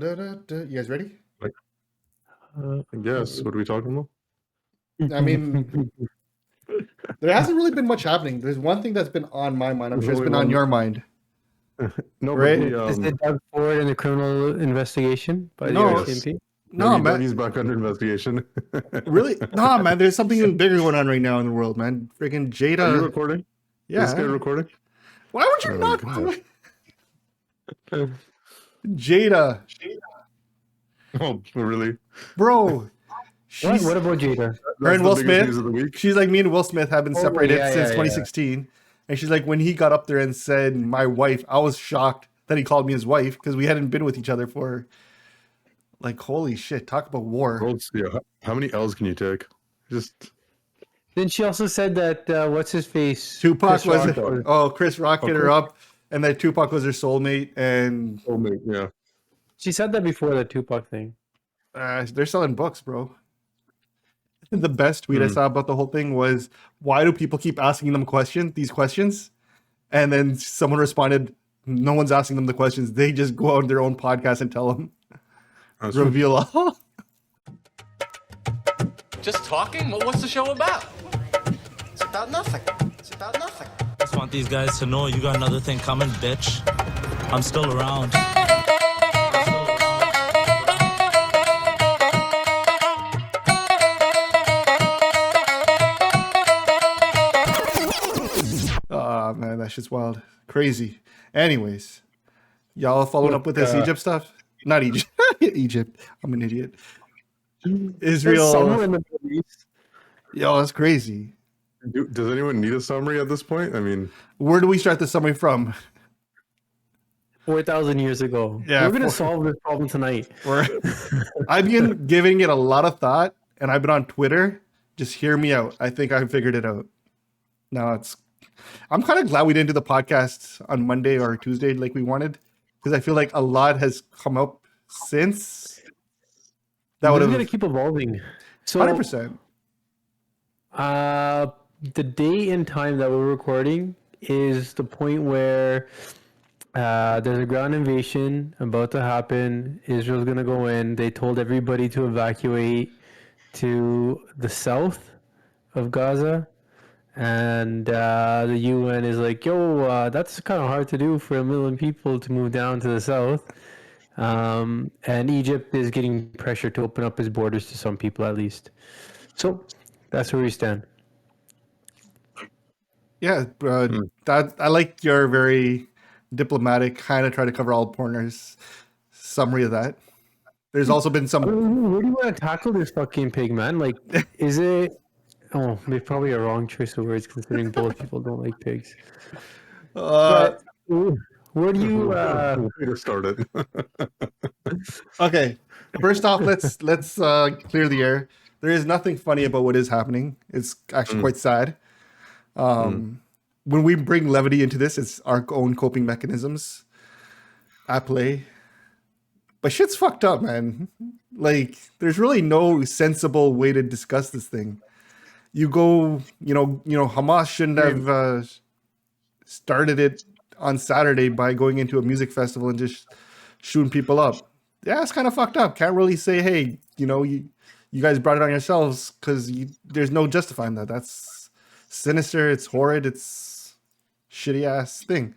You guys ready? Like, I guess. What are we talking about? I mean, there hasn't really been much happening. There's one thing that's been on my mind. I'm There's sure it's only been on one- your mind. No, Right? but Is it Doug Ford in the criminal investigation by No, the RCMP? No, man. Dougie's back under investigation. Really? No, man. There's something even bigger going on right now in the world, man. Freaking Jada. Are you recording? Yeah. Is this guy recording? Why would you Oh, not? God. Jada. Oh, really? Bro. What about Jada? Her and Will the biggest Smith. news of the week. She's like, me and Will Smith have been separated since yeah. 2016. And she's like, when he got up there and said, my wife, I was shocked that he called me his wife because we hadn't been with each other for, like, holy shit. Talk about war. Yeah. How many L's can you take? Just Then she also said that what's his face? Tupac Chris was, Rock. Chris Rock hit her up, and that Tupac was her soulmate. And yeah. She said that before the Tupac thing. they're selling books, bro. The best tweet I saw about the whole thing was, why do people keep asking them these questions? And then someone responded, no one's asking them the questions. They just go on their own podcast and tell them. Reveal all. Just talking? Well, what's the show about? It's about nothing. It's about nothing. Just want these guys to know you got another thing coming, bitch. I'm still around. Oh, man, that shit's wild. Crazy. Anyways, y'all following up with this Egypt stuff? Not Egypt. Egypt. I'm an idiot. Israel. Somewhere in the Middle East. Yo, that's crazy. Does anyone need a summary at this point? I mean, where do we start the summary from? 4,000 years ago. Yeah, we're gonna solve this problem tonight. I've been giving it a lot of thought, and I've been on Twitter. Just hear me out. I think I figured it out. Now I'm kind of glad we didn't do the podcast on Monday or Tuesday like we wanted, because I feel like a lot has come up since. That would have gonna keep evolving. So 100%. The day and time that we're recording is the point where there's a ground invasion about to happen. Israel's gonna go in. They told everybody to evacuate to the south of Gaza. And the UN is like, yo, that's kind of hard to do for 1 million people to move down to the south. And Egypt is getting pressure to open up its borders to some people at least. So that's where we stand. Yeah, that I like your very diplomatic, kind of try to cover all corners summary of that. There's also been some. Where do you want to tackle this fucking pig, man? Like, is it? Oh, maybe probably a wrong choice of words considering both people don't like pigs. But where do you? way to start it. Okay, first off, let's clear the air. There is nothing funny about what is happening. It's actually quite sad. When we bring levity into this, it's our own coping mechanisms at play. But shit's fucked up, man. Like, there's really no sensible way to discuss this thing. You go, Hamas shouldn't have started it on Saturday by going into a music festival and just shooting people up. Yeah, it's kind of fucked up. Can't really say, hey, you guys brought it on yourselves, because there's no justifying that. That's sinister. It's horrid. It's shitty ass thing.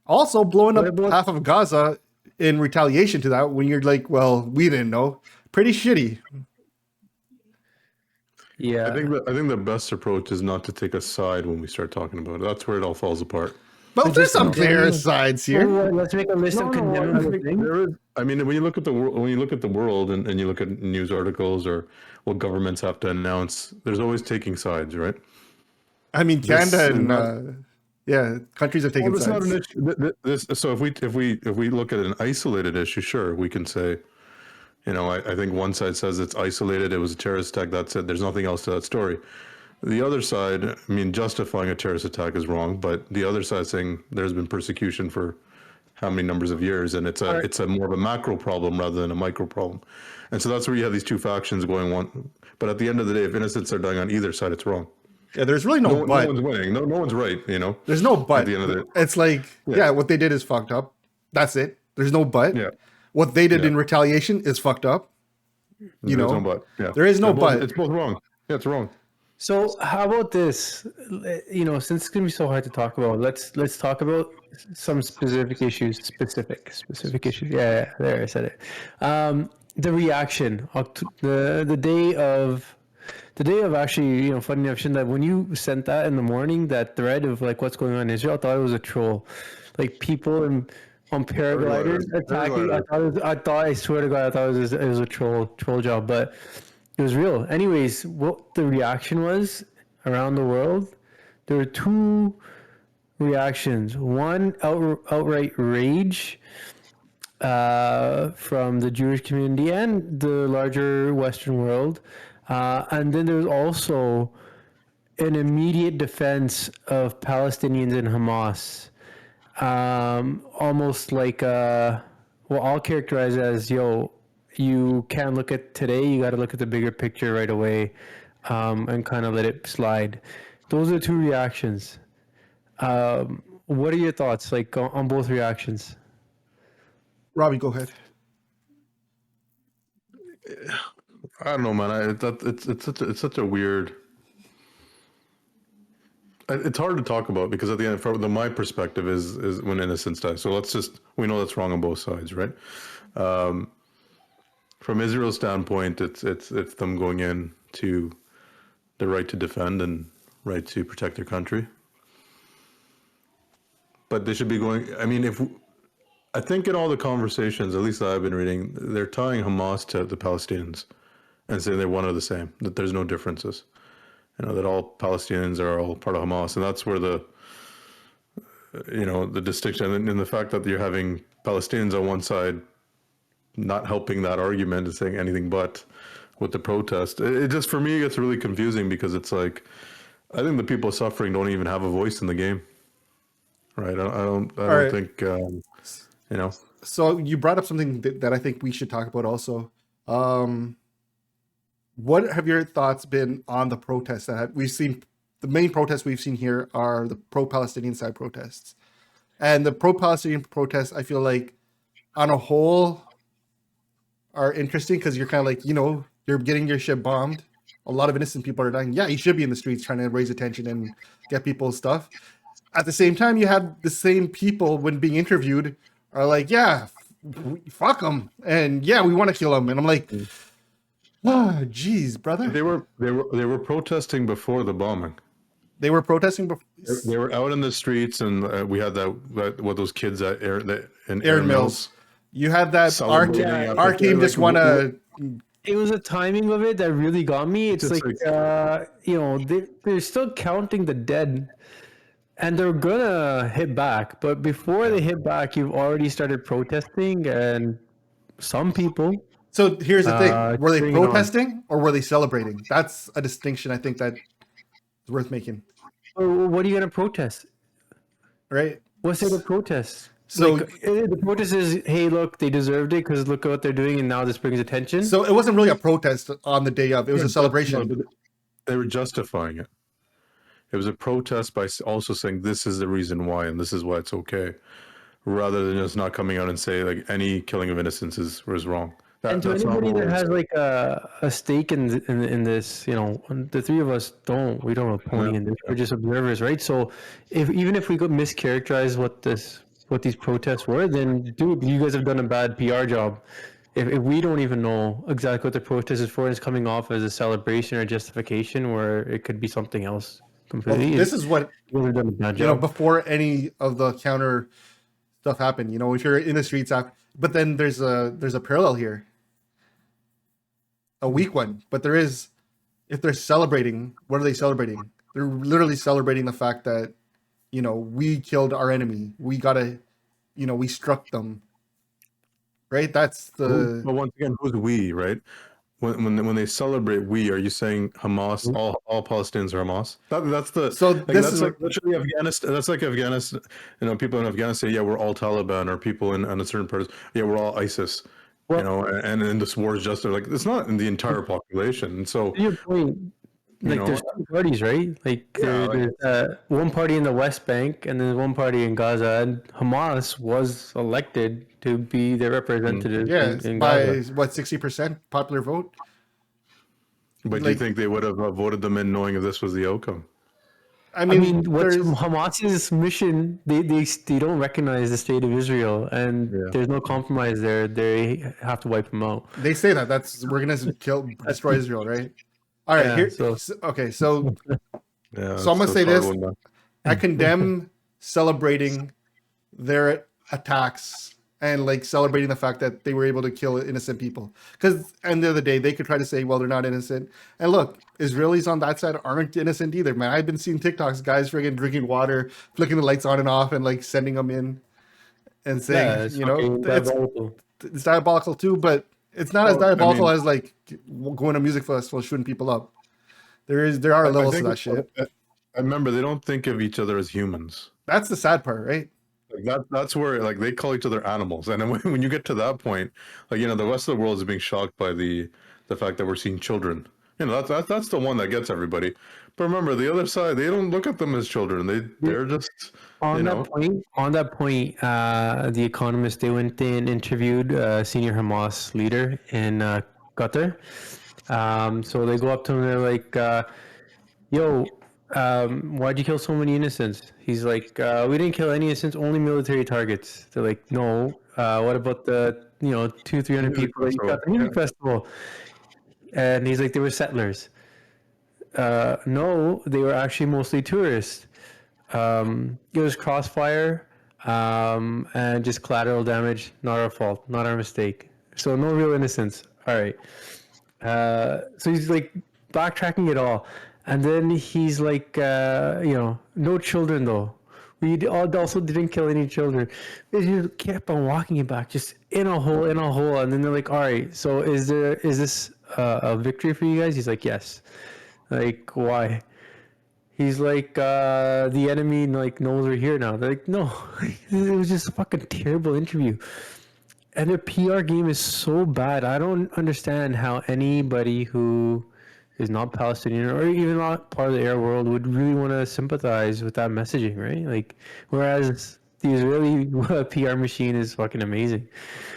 Also, blowing up half of Gaza in retaliation to that, when you're like, well, we didn't know. Pretty shitty. Yeah, I think the best approach is not to take a side when we start talking about it. That's where it all falls apart. But there's some clear sides here. Let's make a list of condemnable things. I mean, when you look at the world, and you look at news articles or what governments have to announce, there's always taking sides, right? I mean, Canada and countries have taken Well, sides. not an issue. So if we look at an isolated issue, sure, we can say, I think one side says it's isolated, it was a terrorist attack, that's it, there's nothing else to that story. The other side, I mean, justifying a terrorist attack is wrong, but the other side saying there's been persecution for how many numbers of years, and it's a more of a macro problem rather than a micro problem. And so that's where you have these two factions going on. But at the end of the day, if innocents are dying on either side, it's wrong. Yeah, there's really no but. No one's winning. No one's right, There's no but. At the end of the day. It's like, what they did is fucked up. That's it. There's no but. Yeah. What they did Yeah. in retaliation is fucked up. You There's know, no but. Yeah. there is no They're both- but. It's both wrong. Yeah, it's wrong. So how about this? Since it's gonna be so hard to talk about, let's talk about some specific issues. Specific issues. Yeah, there I said it. The reaction, the day of actually, funny enough, that when you sent that in the morning, that thread of like what's going on in Israel, I thought it was a troll, like people on paragliders attacking. I swear to God, I thought it was a troll job, but it was real. Anyways, what the reaction was around the world, there were two reactions. One, outright rage from the Jewish community and the larger Western world. And then there's also an immediate defense of Palestinians and Hamas. Almost like, I'll characterize it as, you can't look at today, you got to look at the bigger picture right away, and kind of let it slide. Those are two reactions. What are your thoughts, like, on both reactions? Robbie, go ahead. I don't know, man. It's such a weird. It's hard to talk about because at the end, from my perspective, is when innocents die. So we know that's wrong on both sides, right? From Israel's standpoint, it's them going in to the right to defend and right to protect their country. But they should be going. I mean, I think in all the conversations, at least that I've been reading, they're tying Hamas to the Palestinians and saying they're one or the same. That there's no differences. That all Palestinians are all part of Hamas, and that's where the distinction and the fact that you're having Palestinians on one side not helping that argument and saying anything but with the protest. It just, for me, gets really confusing because it's like, I think the people suffering don't even have a voice in the game, right? I don't right. think, So you brought up something that I think we should talk about also. What have your thoughts been on the protests that we've seen? The main protests we've seen here are the pro-Palestinian side protests. And the pro-Palestinian protests, I feel like, on a whole, are interesting because you're kind of like, you're getting your shit bombed. A lot of innocent people are dying. Yeah, you should be in the streets trying to raise attention and get people's stuff. At the same time, you have the same people, when being interviewed, are like, yeah, fuck them. And yeah, we want to kill them. And I'm like, geez, brother. They were protesting before the bombing. They were protesting before. They were out in the streets, and we had what those kids at Aaron Mills. You had that. Our team just want to. It was the timing of it that really got me. It's like, they're still counting the dead, and they're gonna hit back. But before they hit back, you've already started protesting, and some people. So here's the thing: were they protesting or were they celebrating? That's a distinction I think that is worth making. What are you gonna protest? Right? What's it a protest? So the protest is, hey, look, they deserved it because look at what they're doing, and now this brings attention. So it wasn't really a protest on the day of; it was a celebration. No, they were justifying it. It was a protest by also saying this is the reason why, and this is why it's okay, rather than just not coming out and say like any killing of innocents was wrong. And to anybody that has like a stake in this, the three of us we don't have a pony in this. We're just observers, right? So even if we could mischaracterize what these protests were, then you guys have done a bad PR job. If we don't even know exactly what the protest is for, and it's coming off as a celebration or justification, where it could be something else completely. Well, this is what we've done a bad job. Before any of the counter stuff happened. If you're in the streets after, but then there's a parallel here. A weak one, but there is. If they're celebrating, what are they celebrating? They're literally celebrating the fact that, we killed our enemy. We gotta, we struck them. Right? That's the. But once again, who's we? Right? When they celebrate, are you saying Hamas? All Palestinians are Hamas? That's the. So this is like literally Afghanistan. That's like Afghanistan. People in Afghanistan, yeah, we're all Taliban, or people in a certain part, yeah, we're all ISIS. And in this war is just like it's not in the entire population. And so to your point, like know, there's two parties, right? Like Yeah, there's one party in the West Bank and then one party in Gaza, and Hamas was elected to be their representative Yeah, it's in by Gaza. what 60% popular vote. but do you Like, think they would have voted them in knowing if this was the outcome? I I mean, mean, what's there's. Hamas's mission? They don't recognize the state of Israel, and Yeah. there's no compromise there. They have to wipe them out. They say that we're gonna destroy Israel, right? All right, Yeah, here. so Okay, so Yeah, I'm gonna it's say a hard this: one, man. I condemn celebrating their attacks and like celebrating the fact that they were able to kill innocent people. Because at the end of the day, they could try to say, well, they're not innocent. And look, Israelis on that side aren't innocent either, man. I've been seeing TikToks, guys friggin' drinking water, flicking the lights on and off, and like sending them in and saying, yeah, it's fucking diabolical. it's diabolical too, but it's not as Well, I diabolical mean, as like going to music festivals shooting people up. There are I levels to think that shit. I remember they don't think of each other as humans. That's the sad part, right? Like that's where like they call each other animals, and then when you get to that point, like the rest of the world is being shocked by the fact that we're seeing children. That's the one that gets everybody. But remember, the other side, they don't look at them as children. They're just On that point, the Economist, they went in, interviewed a senior Hamas leader in Qatar. So they go up to him and they're like, yo, why'd you kill so many innocents? He's like, we didn't kill any innocents, only military targets. They're like, no, what about the 200-300 people that you got at the music festival? And he's like, they were settlers. No, they were actually mostly tourists. It was crossfire and just collateral damage, not our fault, not our mistake. So no real innocence. All right. So he's like backtracking it all. And then he's like, no children though. We also didn't kill any children. They just kept on walking it back, just in a hole. And then they're like, all right, so is this a victory for you guys? He's like, yes. Like, why? He's like, the enemy like knows we're here now. They're like, no, it was just a fucking terrible interview. And their PR game is so bad. I don't understand how anybody who is not Palestinian or even not part of the Arab world would really want to sympathize with that messaging, right? Like, whereas the Israeli PR machine is fucking amazing.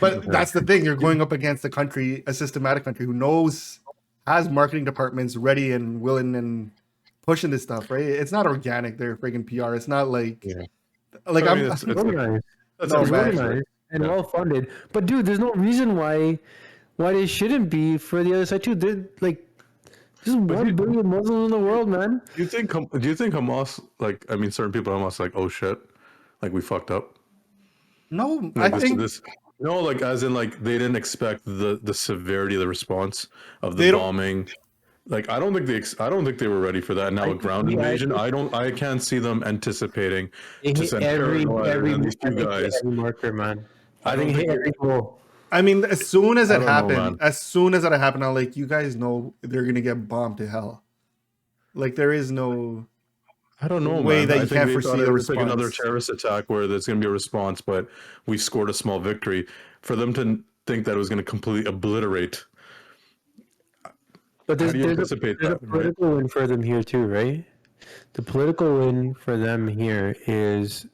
But that's the thing. You're going up against a systematic country who has marketing departments ready and willing and pushing this stuff, right? It's not organic. They're freaking PR. It's not like, like I I'm. mean, it's Organized. that's No, It's man. organized and well funded. But dude, there's no reason why they shouldn't be for the other side too. They're like, there's 1 billion Muslims in the world, man. Do you think Hamas, like, I mean, certain people at Hamas, like, oh shit, like we fucked up? No, Like, I think no, like as in like they didn't expect the severity of the response of They the don't- bombing. Like I don't think they were ready for that. Now a ground invasion, I can't see them anticipating They to hit send every and these two guys. marker, man. I don't think hit think every goal. I mean, as soon as I it don't know, happened, man. I'm like, you guys know they're gonna get bombed to hell. Like there is no I don't know, way man. that I you think can't they foresee thought the it was like another response. terrorist attack where there's going to be a response, but we scored a small victory. For them to think that it was going to completely obliterate. But How do you there's anticipate a that, right? political win for them here too, right? The political win for them here is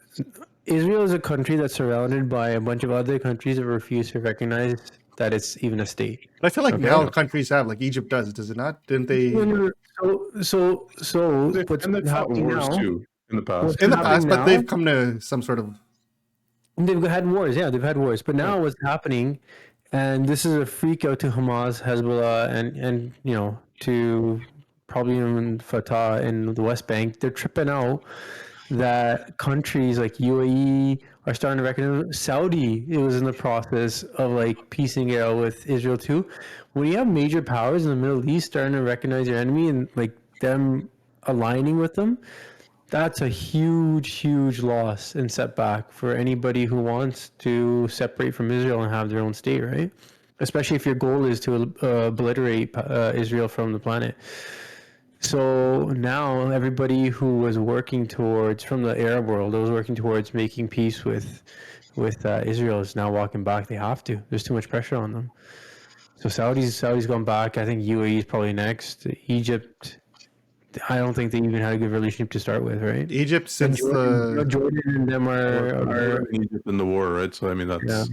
Israel is a country that's surrounded by a bunch of other countries that refuse to recognize that it's even a state. But I feel like Okay. now countries have, like Egypt does it not? Didn't they? So what's And they fought happening wars now? too in the past. What's In the happening past, but now- they've come to some sort of. They've had wars, yeah, they've had wars. But now what's happening, and this is a freak out to Hamas, Hezbollah, and to probably even Fatah in the West Bank. They're tripping out that countries like UAE are starting to recognize. Saudi, it was in the process of like piecing it out with Israel too. When you have major powers in the Middle East starting to recognize your enemy and like them aligning with them, that's a huge loss and setback for anybody who wants to separate from Israel and have their own state, right? Especially if your goal is to obliterate Israel from the planet. So now everybody who was working towards, from the Arab world, was working towards making peace with Israel is now walking back. They have to. There's too much pressure on them. So Saudi's gone back. I think UAE is probably next. Egypt I don't think they even had a good relationship to start with, right? Egypt And since Jordan and them are in Egypt in the war, right? So I mean, yeah.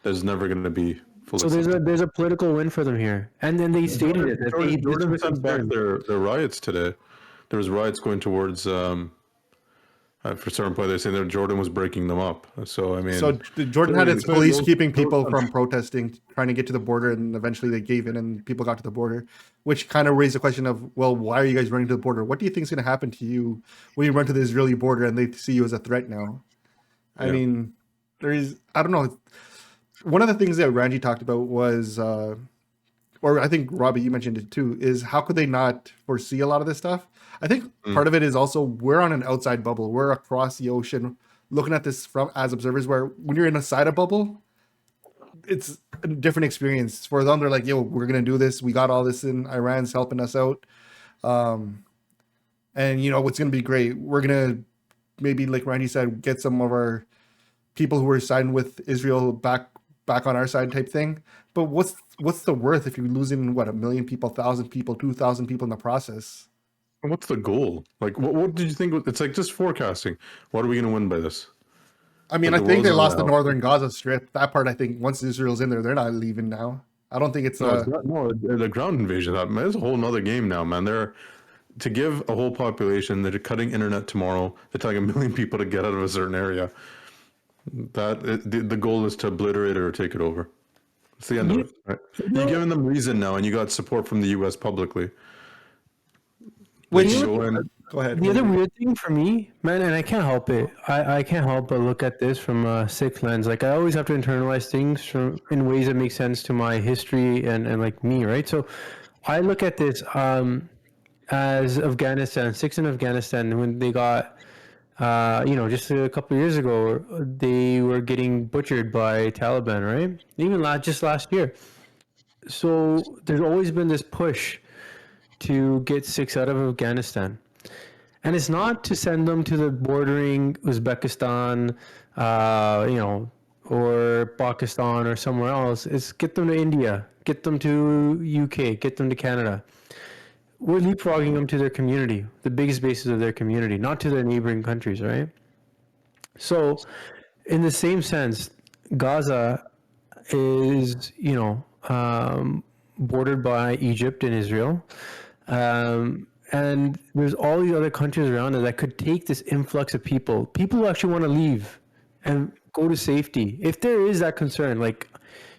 there's never going to be full So acceptance. there's a political win for them here, and then they stated it that they Jordan this was sent back concerned. their riots today. There was riots going towards for certain point. They're saying that Jordan was breaking them up. So I so mean, Jordan had its clearly police keeping those people from countries- protesting, trying to get to the border, and eventually they gave in and people got to the border, which kind of raised the question of, well, why are you guys running to the border? What do you think is going to happen to you when you run to the Israeli border and they see you as a threat now? I Yeah. mean, I don't know. One of the things that Ranji talked about was, or I think Robbie, you mentioned it too, is how could they not foresee a lot of this stuff? I think part of it is also we're on an outside bubble. We're across the ocean looking at this from as observers, where when you're inside a bubble, it's a different experience. For them, they're like, yo, we're going to do this. We got all this in. Iran's helping us out. And, you know, it's going to be great. We're going to maybe, like Randy said, get some of our people who were siding with Israel back on our side type thing. But what's the worth if you're losing, what, 1 million people, 1,000 people, 2,000 people in the process? What's the goal? Like, what did you think? It's like just forecasting. What are we going to win by this? I mean, Like I the think they world's lost the not northern Gaza Strip. That part, I think, once Israel's in there, they're not leaving now. I don't think it's No, it's not, no, the ground invasion. That's a whole nother game now, man. They're to give a whole population. They're cutting internet tomorrow. They're telling 1 million people to get out of a certain area. The goal is to obliterate it or take it over. It's the end of it. Right? You're giving them reason now, and you got support from the U.S. publicly. which. They can go in. Go ahead. The other Randy. weird thing for me, man, and I can't help it. I can't help but look at this from a sick lens. Like I always have to internalize things from in ways that make sense to my history and like me, right? So I look at this as Afghanistan, six in Afghanistan when they got just a couple of years ago, they were getting butchered by Taliban, right? Even just last year. So there's always been this push to get six out of Afghanistan. And it's not to send them to the bordering Uzbekistan, or Pakistan or somewhere else. It's get them to India, get them to UK, get them to Canada. We're leapfrogging them to their community, the biggest bases of their community, not to their neighboring countries, right? So, in the same sense, Gaza is, bordered by Egypt and Israel. And there's all these other countries around it that could take this influx of people who actually want to leave and go to safety. If there is that concern, like,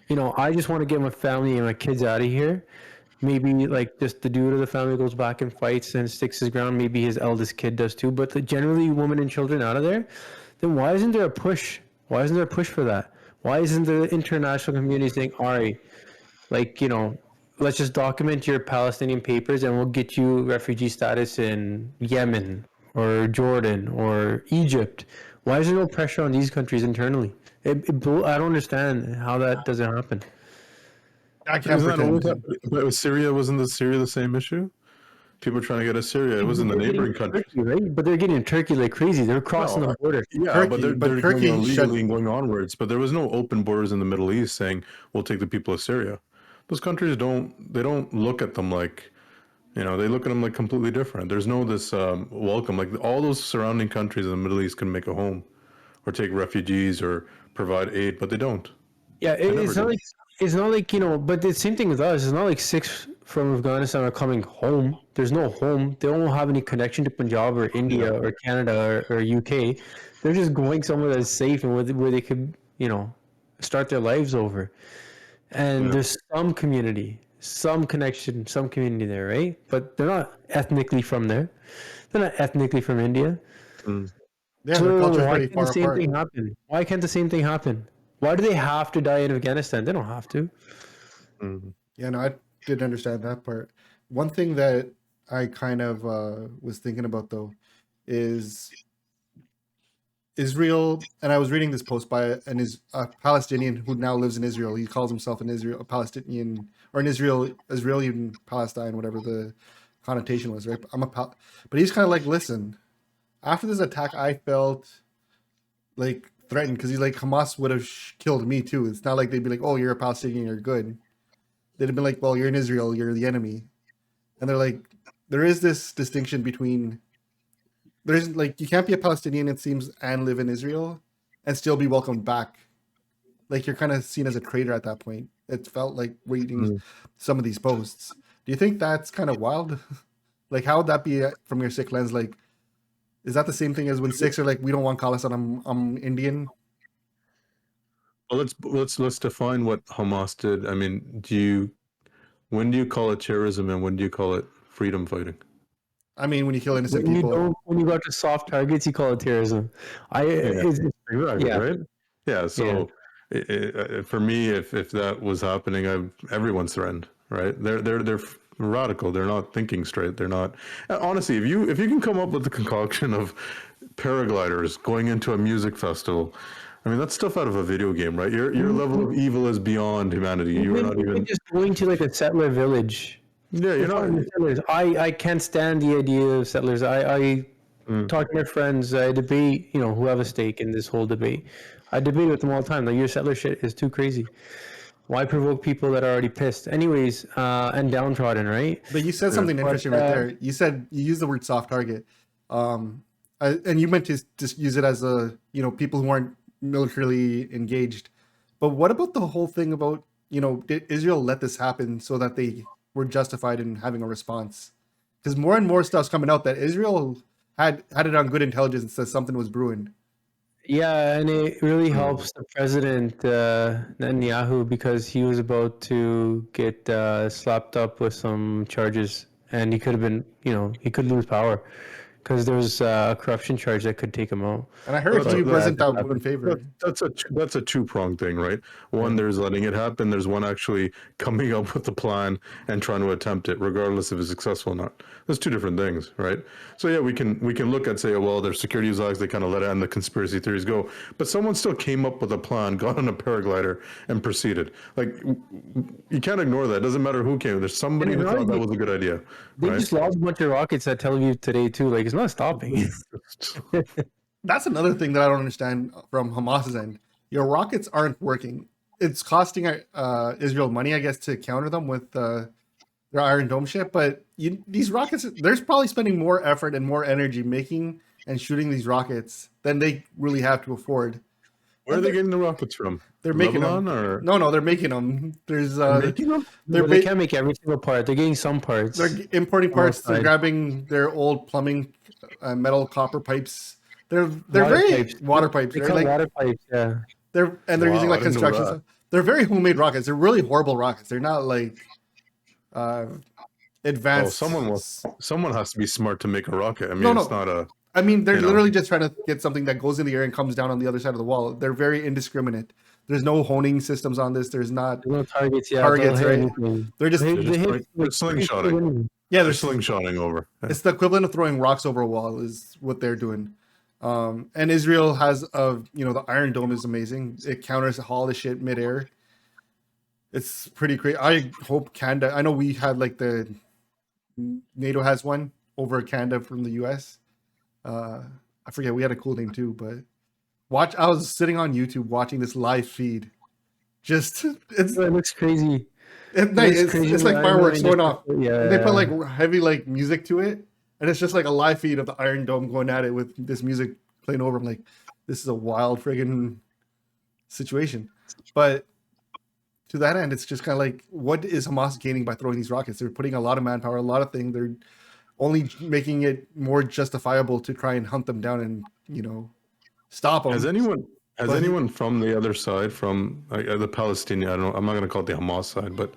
I just want to get my family and my kids out of here. Maybe like just the dude of the family goes back and fights and sticks his ground. Maybe his eldest kid does too. But generally, women and children out of there. Then why isn't there a push? Why isn't there a push for that? Why isn't the international community saying, all right, like, let's just document your Palestinian papers and we'll get you refugee status in Yemen or Jordan or Egypt? Why is there no pressure on these countries internally? I don't understand how that doesn't happen. I can't Isn't that always pretend. But with Syria, wasn't the Syria the same issue? People trying to get to Syria. It was in the neighboring countries. Turkey, right? But they're getting Turkey like crazy. They're crossing the border. Yeah, Turkey, but they're but going Turkey illegally and going onwards. But there was no open borders in the Middle East saying we'll take the people of Syria. Those countries don't look at them like, they look at them like completely different. There's no this welcome. Like all those surrounding countries in the Middle East can make a home, or take refugees or provide aid, but they don't. Yeah, never it's not do. like but the same thing with us. It's not like six from Afghanistan are coming home. There's no home. They don't have any connection to Punjab or India or Canada or UK. They're just going somewhere that's safe and where they could, start their lives over. And there's some community, some connection, some community there, right? But they're not ethnically from there. They're not ethnically from India. Yeah, their So culture's why pretty can't the far same apart. thing happen? Why can't the same thing happen? Why do they have to die in Afghanistan? They don't have to. Yeah, no, I did understand that part. One thing that I kind of was thinking about though is Israel, and I was reading this post by a Palestinian who now lives in Israel. He calls himself a Palestinian, or an Israeli in Palestine, whatever the connotation was, right? But he's kind of like, listen, after this attack, I felt like threatened because he's like, Hamas would have killed me too. It's not like they'd be like, oh, you're a Palestinian, you're good. They'd have been like, well, you're in Israel, you're the enemy. And they're like, there is this distinction between there's like you can't be a Palestinian, it seems, and live in Israel and still be welcomed back. Like you're kind of seen as a traitor at that point. It felt like reading some of these posts. Do you think that's kind of wild? Like, how would that be from your Sikh lens? Like, is that the same thing as when Sikhs are like, we don't want Khalistan, I'm Indian? Well, let's define what Hamas did. I mean, when do you call it terrorism and when do you call it freedom fighting? I mean, when you kill innocent When you people. when you go to soft targets, you call it terrorism. Exactly, Yeah. right? Yeah. So for me, if that was happening, everyone's threatened, right? They're radical. They're not thinking straight. They're not. Honestly, if you can come up with the concoction of paragliders going into a music festival, I mean that's stuff out of a video game, right? Your level of evil is beyond humanity. You are not even just going to like a settler village. Yeah, you're not. Settlers. I can't stand the idea of settlers. I talk to my friends. I debate, who have a stake in this whole debate. I debate with them all the time. Like, your settler shit is too crazy. Why provoke people that are already pissed? Anyways, and downtrodden, right? But you said something interesting right there. You said you used the word soft target, and you meant to just use it as people who aren't militarily engaged. But what about the whole thing about did Israel let this happen so that they were justified in having a response? Because more and more stuff's coming out that Israel had it on good intelligence that something was brewing. Yeah, and it really helps the president Netanyahu because he was about to get slapped up with some charges, and he could have been, he could lose power because there was a corruption charge that could take him out. And I heard a few wasn't that in favor. That's a two-pronged thing, right? One, there's letting it happen. There's one actually coming up with the plan and trying to attempt it, regardless if it's successful or not. There's two different things, right? So yeah, we can look at say, oh, well, there's security lags, they kind of let it and the conspiracy theories go, but someone still came up with a plan, got on a paraglider, and proceeded. Like, you can't ignore that. It doesn't matter who came. There's somebody who thought that was a good idea. They just lost a bunch of rockets at Tel Aviv today too. Like, it's not stopping. That's another thing that I don't understand from Hamas's end. Your rockets aren't working. It's costing Israel money, I guess, to counter them with their Iron Dome ship. But these rockets, they're probably spending more effort and more energy making and shooting these rockets than they really have to afford. Where are they getting the rockets from? They're making Lebanon, them. or No, they're making them. There's making them? They can't make every single part. They're getting some parts. They're importing parts. They're grabbing their old plumbing, metal, copper pipes. They're very pipes. water pipes. They Right? call Like, water pipes, yeah. they're using like I didn't know construction that. stuff. They're very homemade rockets. They're really horrible rockets. They're not like advanced. Someone has to be smart to make a rocket. I mean, No. it's not a. I mean, they're literally just trying to get something that goes in the air and comes down on the other side of the wall. They're very indiscriminate. There's no honing systems on this. There's not No targets, yeah. targets, they'll hit right? anything. They're just They're slingshotting. yeah. They're They're slingshotting over. Yeah. It's the equivalent of throwing rocks over a wall is what they're doing. And Israel has the Iron Dome is amazing. It counters all the shit midair. It's pretty great. I hope Canada. I know we had like the NATO has one over Canada from the US. I forget, we had a cool name too, but I was sitting on YouTube watching this live feed. It looks crazy. At night, crazy it's like fireworks going off. Yeah. And they put like heavy like music to it, and it's just like a live feed of the Iron Dome going at it with this music playing over. I'm like, this is a wild friggin' situation. But to that end, it's just kind of like, what is Hamas gaining by throwing these rockets? They're putting a lot of manpower, a lot of things. They're only making it more justifiable to try and hunt them down and stop them. Has anyone from the other side, from the Palestinian, I don't know, I'm not going to call it the Hamas side, but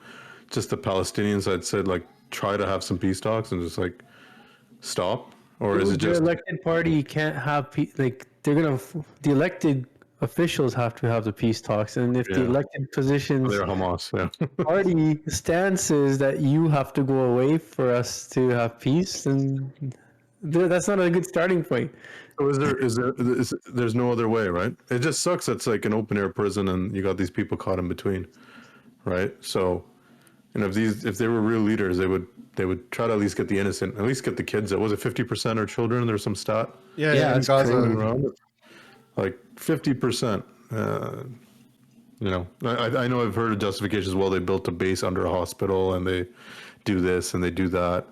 just the Palestinian side said, like, try to have some peace talks and just like stop? Or is it just the elected party can't have the elected officials have to have the peace talks, and if the elected positions they're Hamas, yeah. party stance is that you have to go away for us to have peace, then that's not a good starting point. So there's no other way, right? It just sucks. It's like an open air prison, and you got these people caught in between, right? So, if they were real leaders, they would try to at least get the innocent, at least get the kids. Was it 50% are children? There's some stat. Yeah, in Gaza. Like 50%. I know I've heard of justifications. Well, they built a base under a hospital, and they do this and they do that.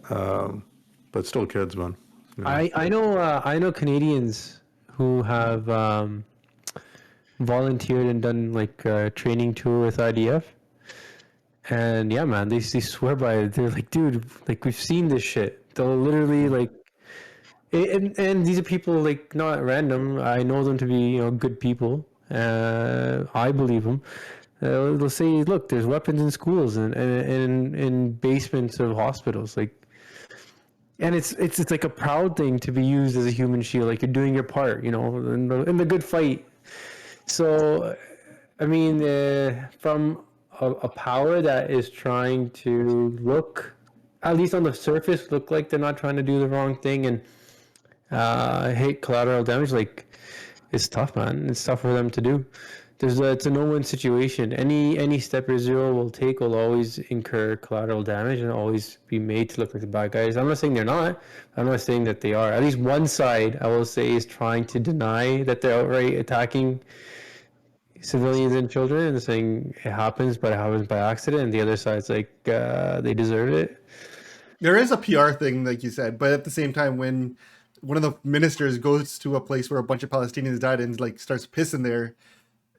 But still kids, man. You know? I know Canadians who have volunteered and done like a training tour with IDF. And yeah, man, they swear by it. They're like, dude, like we've seen this shit. They'll literally like, and these are people like not random. I know them to be good people. I believe them. They'll say, look, there's weapons in schools and in basements of hospitals, like, and it's like a proud thing to be used as a human shield. Like you're doing your part, in the good fight. So, I mean, from a power that is trying to look, at least on the surface, look like they're not trying to do the wrong thing and hate collateral damage, like it's tough, man. It's tough for them to do. It's a no-win situation. Any step Israel will take will always incur collateral damage and always be made to look like the bad guys. I'm not saying they're not. I'm not saying that they are. At least one side, I will say, is trying to deny that they're outright attacking civilians and children and saying it happens, but it happens by accident. And the other side's like they deserve it. There is a PR thing, like you said, but at the same time, when one of the ministers goes to a place where a bunch of Palestinians died and like starts pissing there,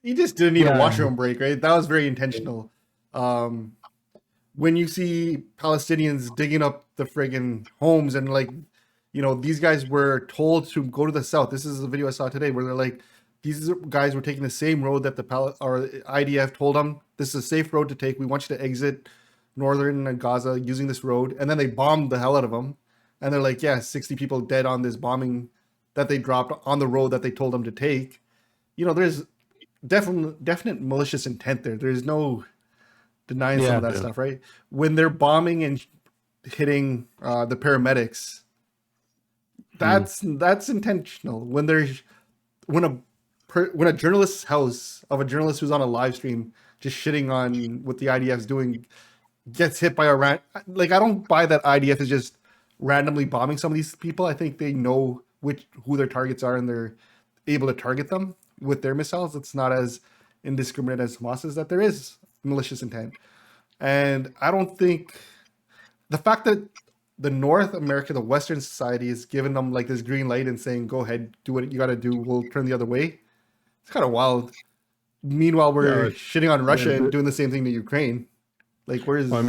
he just didn't need a washroom break, right? That was very intentional. When you see Palestinians digging up the friggin' homes and like, these guys were told to go to the south. This is a video I saw today where they're like, these guys were taking the same road that the IDF told them. This is a safe road to take. We want you to exit northern Gaza using this road. And then they bombed the hell out of them. And they're like, yeah, 60 people dead on this bombing that they dropped on the road that they told them to take. There's definite malicious intent there. There's no denying some of that stuff, right? When they're bombing and hitting the paramedics, that's intentional. When a journalist's house of a journalist who's on a live stream just shitting on what the IDF's doing gets hit by I don't buy that IDF is just randomly bombing some of these people. I think they know who their targets are and they're able to target them with their missiles. It's not as indiscriminate as Hamas is, that there is malicious intent. And I don't think the fact that the North America, the Western society, is giving them like this green light and saying, go ahead, do what you got to do, we'll turn the other way. It's kind of wild. Meanwhile, we're shitting on Russia and doing the same thing to Ukraine. Like, where's... Well,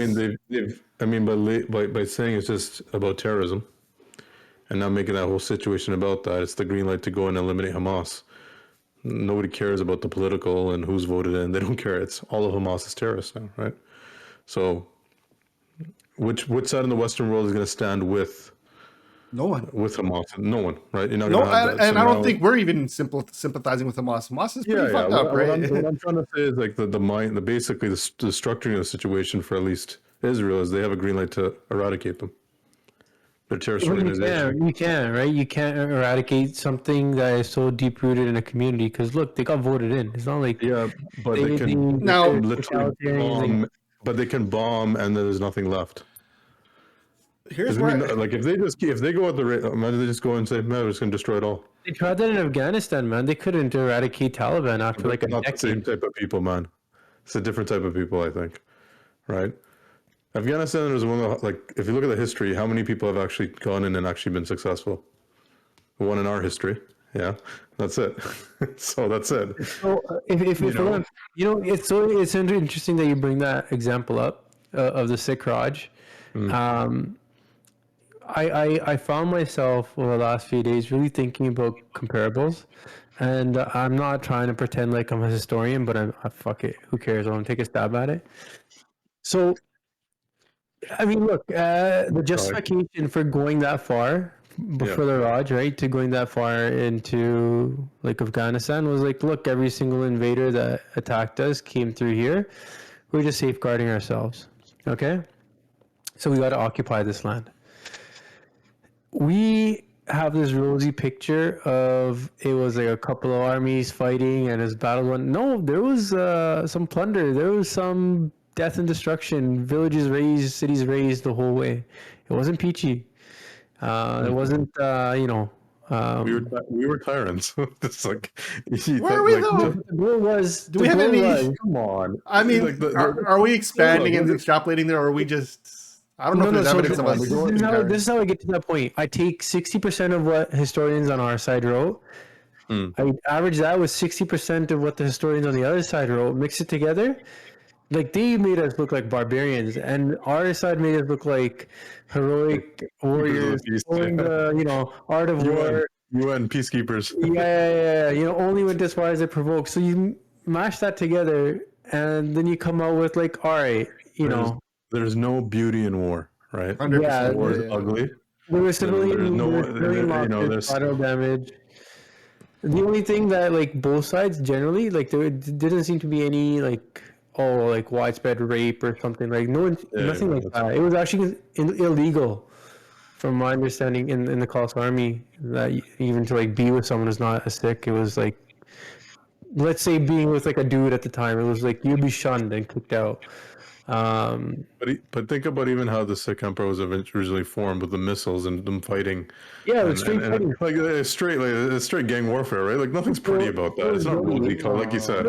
I mean, by saying it's just about terrorism and not making that whole situation about that, it's the green light to go and eliminate Hamas. Nobody cares about the political and who's voted in. They don't care. It's all of Hamas is terrorists now, right? So, which side in the Western world is going to stand with no one, with Hamas? No one, right? You're not no, gonna have that. And I don't think we're even sympathizing with Hamas. Hamas is pretty fucked up, right? What I'm trying to say is like the basically the structuring of the situation for at least Israel is they have a green light to eradicate them. They're terrorist organization. You can, right? You can't eradicate something that is so deep rooted in a community because look, they got voted in. It's not like but they can literally bomb. But they can bomb, and there's nothing left. Here's where, like, if they go at the rate, imagine they just go and say, "Man, we're just going to destroy it all." They tried that in Afghanistan, man. They couldn't eradicate Taliban after like a not decade. the same type of people, man. It's a different type of people, I think. Right? Afghanistan is one of like, if you look at the history, how many people have actually gone in and actually been successful? One in our history. Yeah, that's it. So that's it. So if it's interesting that you bring that example up of the Sikh Raj. I found myself over the last few days really thinking about comparables, and I'm not trying to pretend like I'm a historian, but fuck it, who cares? I'm gonna take a stab at it. So, I mean, look, the justification for going that far before the Raj, right, to going that far into like Afghanistan was like, look, every single invader that attacked us came through here. We're just safeguarding ourselves, okay? So we got to occupy this land. We have this rosy picture of it was like a couple of armies fighting and his battle went. No, there was some plunder. There was some death and destruction. Villages razed, cities razed the whole way. It wasn't peachy. It wasn't, we were tyrants. It's like, where are we though? The goal was. Do we have any? Come on. I mean, are we expanding and extrapolating there, or are we just I don't know if there's evidence of us. This is how I get to that point. I take 60% of what historians on our side wrote. I average that with 60% of what the historians on the other side wrote, mix it together. Like, they made us look like barbarians, and our side made us look like heroic warriors, knowing the art of war. UN peacekeepers. Yeah. Only went as far as it provoked. So you mash that together, and then you come out with like, all right, there's no beauty in war, right? 100%. War is ugly. there was civilian there's collateral damage. The only thing that, like, both sides generally, like, there didn't seem to be any like widespread rape or something, like nothing like that. It was actually illegal, from my understanding, in the Cos Army, that even to like be with someone who's not a sick, it was like, let's say being with like a dude at the time, it was like you'd be shunned and kicked out. But think about even how the Sikh Empire was originally formed, with the missiles and them fighting. Yeah, it's straight fighting. Like straight gang warfare, right? Like, nothing's pretty about that. It's not rosy color, like you said.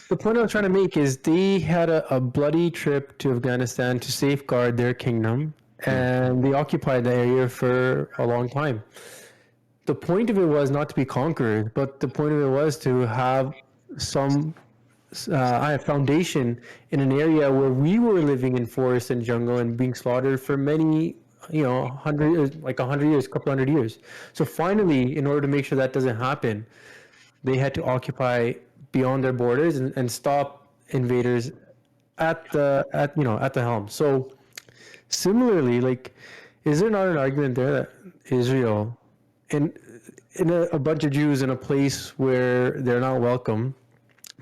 The point I was trying to make is they had a bloody trip to Afghanistan to safeguard their kingdom, and they occupied the area for a long time. The point of it was not to be conquered, but the point of it was to have some foundation in an area where we were living in forest and jungle and being slaughtered for many, 100 years, couple hundred years. So finally, in order to make sure that doesn't happen, they had to occupy beyond their borders and stop invaders at the helm. So similarly, like, is there not an argument there that Israel, in a bunch of Jews in a place where they're not welcome,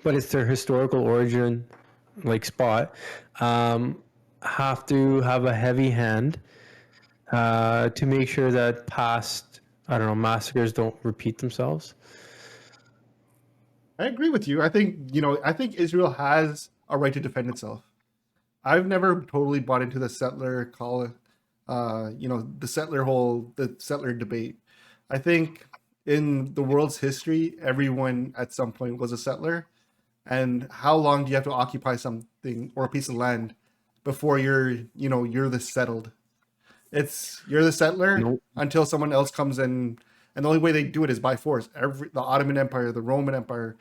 but it's their historical origin, like, spot, have to have a heavy hand to make sure that past, massacres don't repeat themselves? I agree with you. I think Israel has a right to defend itself. I've never totally bought into the settler the settler debate. I think in the world's history, everyone at some point was a settler. And how long do you have to occupy something or a piece of land before you're the settled? You're the settler until someone else comes in. And the only way they do it is by force. The Ottoman Empire, the Roman Empire,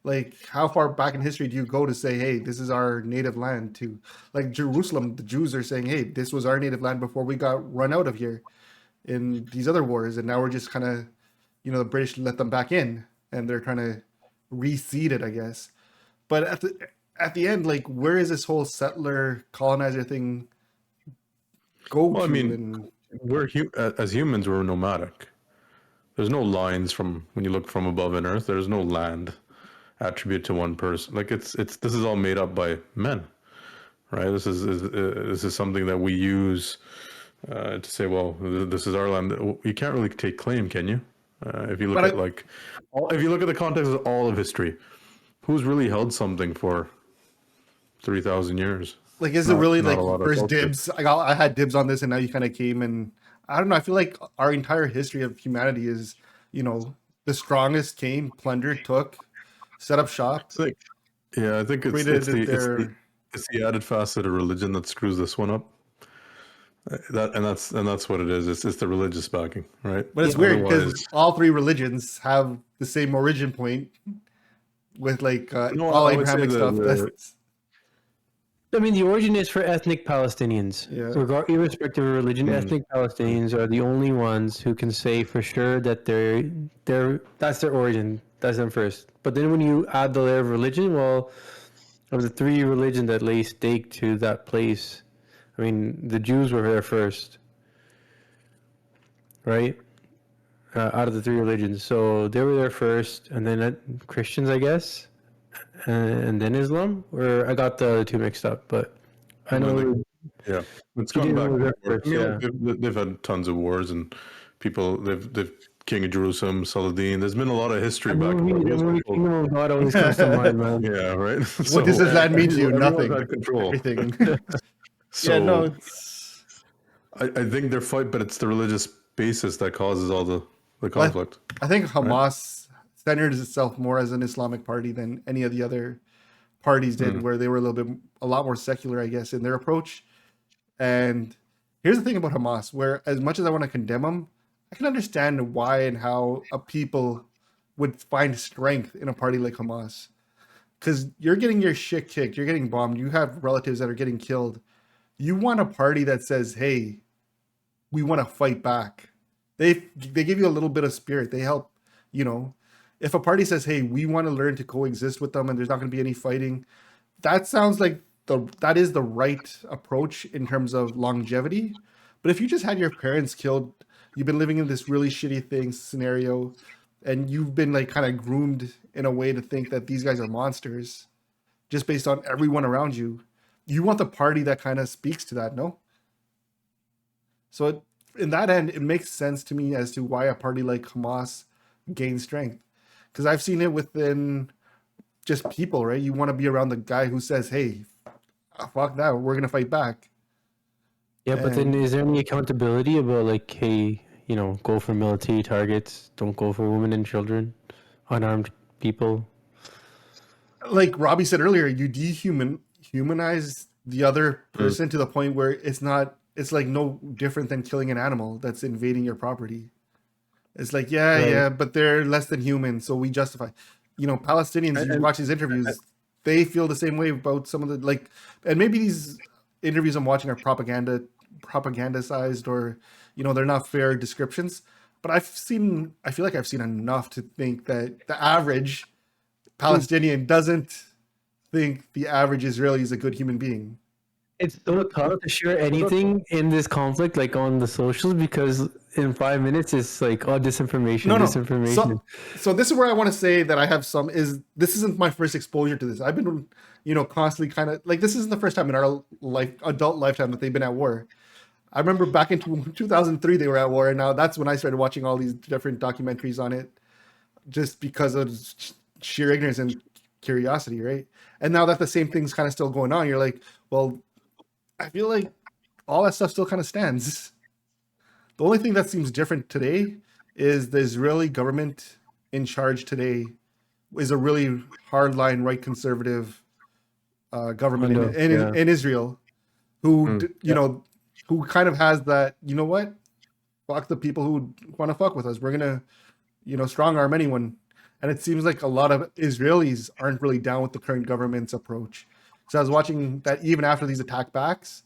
like, how far back in history do you go to say, hey, this is our native land? To, like, Jerusalem, the Jews are saying, hey, this was our native land before we got run out of here in these other wars. And now we're just kind of, the British let them back in, and they're trying to reseed it, I guess. But at the end, like, where is this whole settler colonizer thing go to? I mean, as humans, we're nomadic. There's no lines from when you look from above in Earth. There's no land attribute to one person. Like, this is all made up by men, right? This is something that we use to say, well, this is our land. You can't really take claim, can you? If you look if you look at the context of all of history, who's really held something for 3,000 years? Like, is it really like first dibs? I had dibs on this, and now you kind of came, and I don't know. I feel like our entire history of humanity is, the strongest came, plundered, took, set up shop. I think it's the added facet of religion that screws this one up. That's what it is. It's the religious backing, right? But it's weird because all three religions have the same origin point with, like, all Abrahamic stuff. I mean, the origin is for ethnic Palestinians. Yeah. Irrespective of religion, ethnic Palestinians are the only ones who can say for sure that that's their origin. That's them first. But then when you add the layer of religion, well, of the three religions that lay stake to that place, I mean, the Jews were there first, right? Out of the three religions. So they were there first, and then Christians, I guess. And then Islam, or I got the two mixed up, but I know. Yeah, it's gone back. They've had tons of wars, and people. They've King of Jerusalem, Saladin. There's been a lot of history back. The Kingdom of God always comes to mind, man. Yeah, right. What does that mean to you? Nothing. Control. Everything. So, I think they're fight, but it's the religious basis that causes all the conflict. I think Hamas centers itself more as an Islamic party than any of the other parties did, where they were a lot more secular, I guess, in their approach. And here's the thing about Hamas, where as much as I want to condemn them, I can understand why and how a people would find strength in a party like Hamas. Because you're getting your shit kicked, you're getting bombed, you have relatives that are getting killed. You want a party that says, hey, we want to fight back. They give you a little bit of spirit. They help, if a party says, hey, we want to learn to coexist with them and there's not going to be any fighting, that sounds like that is the right approach in terms of longevity. But if you just had your parents killed, you've been living in this really shitty scenario, and you've been like kind of groomed in a way to think that these guys are monsters just based on everyone around you. You want the party that kind of speaks to that, no? So in that end, it makes sense to me as to why a party like Hamas gains strength. Because I've seen it within just people, right? You want to be around the guy who says, hey, fuck that, we're going to fight back. Yeah, but then is there any accountability about like, hey, go for military targets, don't go for women and children, unarmed people? Like Robbie said earlier, you humanize the other person to the point where it's like no different than killing an animal that's invading your property. It's like, yeah, but they're less than human, so we justify. Palestinians, you watch these interviews, they feel the same way about some of the, and maybe these interviews I'm watching are propagandized, or, they're not fair descriptions. But I feel like I've seen enough to think that the average Palestinian doesn't think the average Israeli is a good human being. It's so tough to share anything in this conflict, like on the socials, because in 5 minutes it's like, disinformation, disinformation. So this is where I want to say that I have this isn't my first exposure to this. I've been, constantly kind of like, this isn't the first time in our adult lifetime that they've been at war. I remember back in 2003 they were at war, and now that's when I started watching all these different documentaries on it, just because of sheer ignorance and curiosity, right? And now that the same thing's kind of still going on, you're like, well, I feel like all that stuff still kind of stands. The only thing that seems different today is the Israeli government in charge today is a really hardline right conservative government in Israel, who who kind of has that, what, fuck the people who want to fuck with us. We're gonna, strong arm anyone. And it seems like a lot of Israelis aren't really down with the current government's approach. So I was watching that even after these attack backs,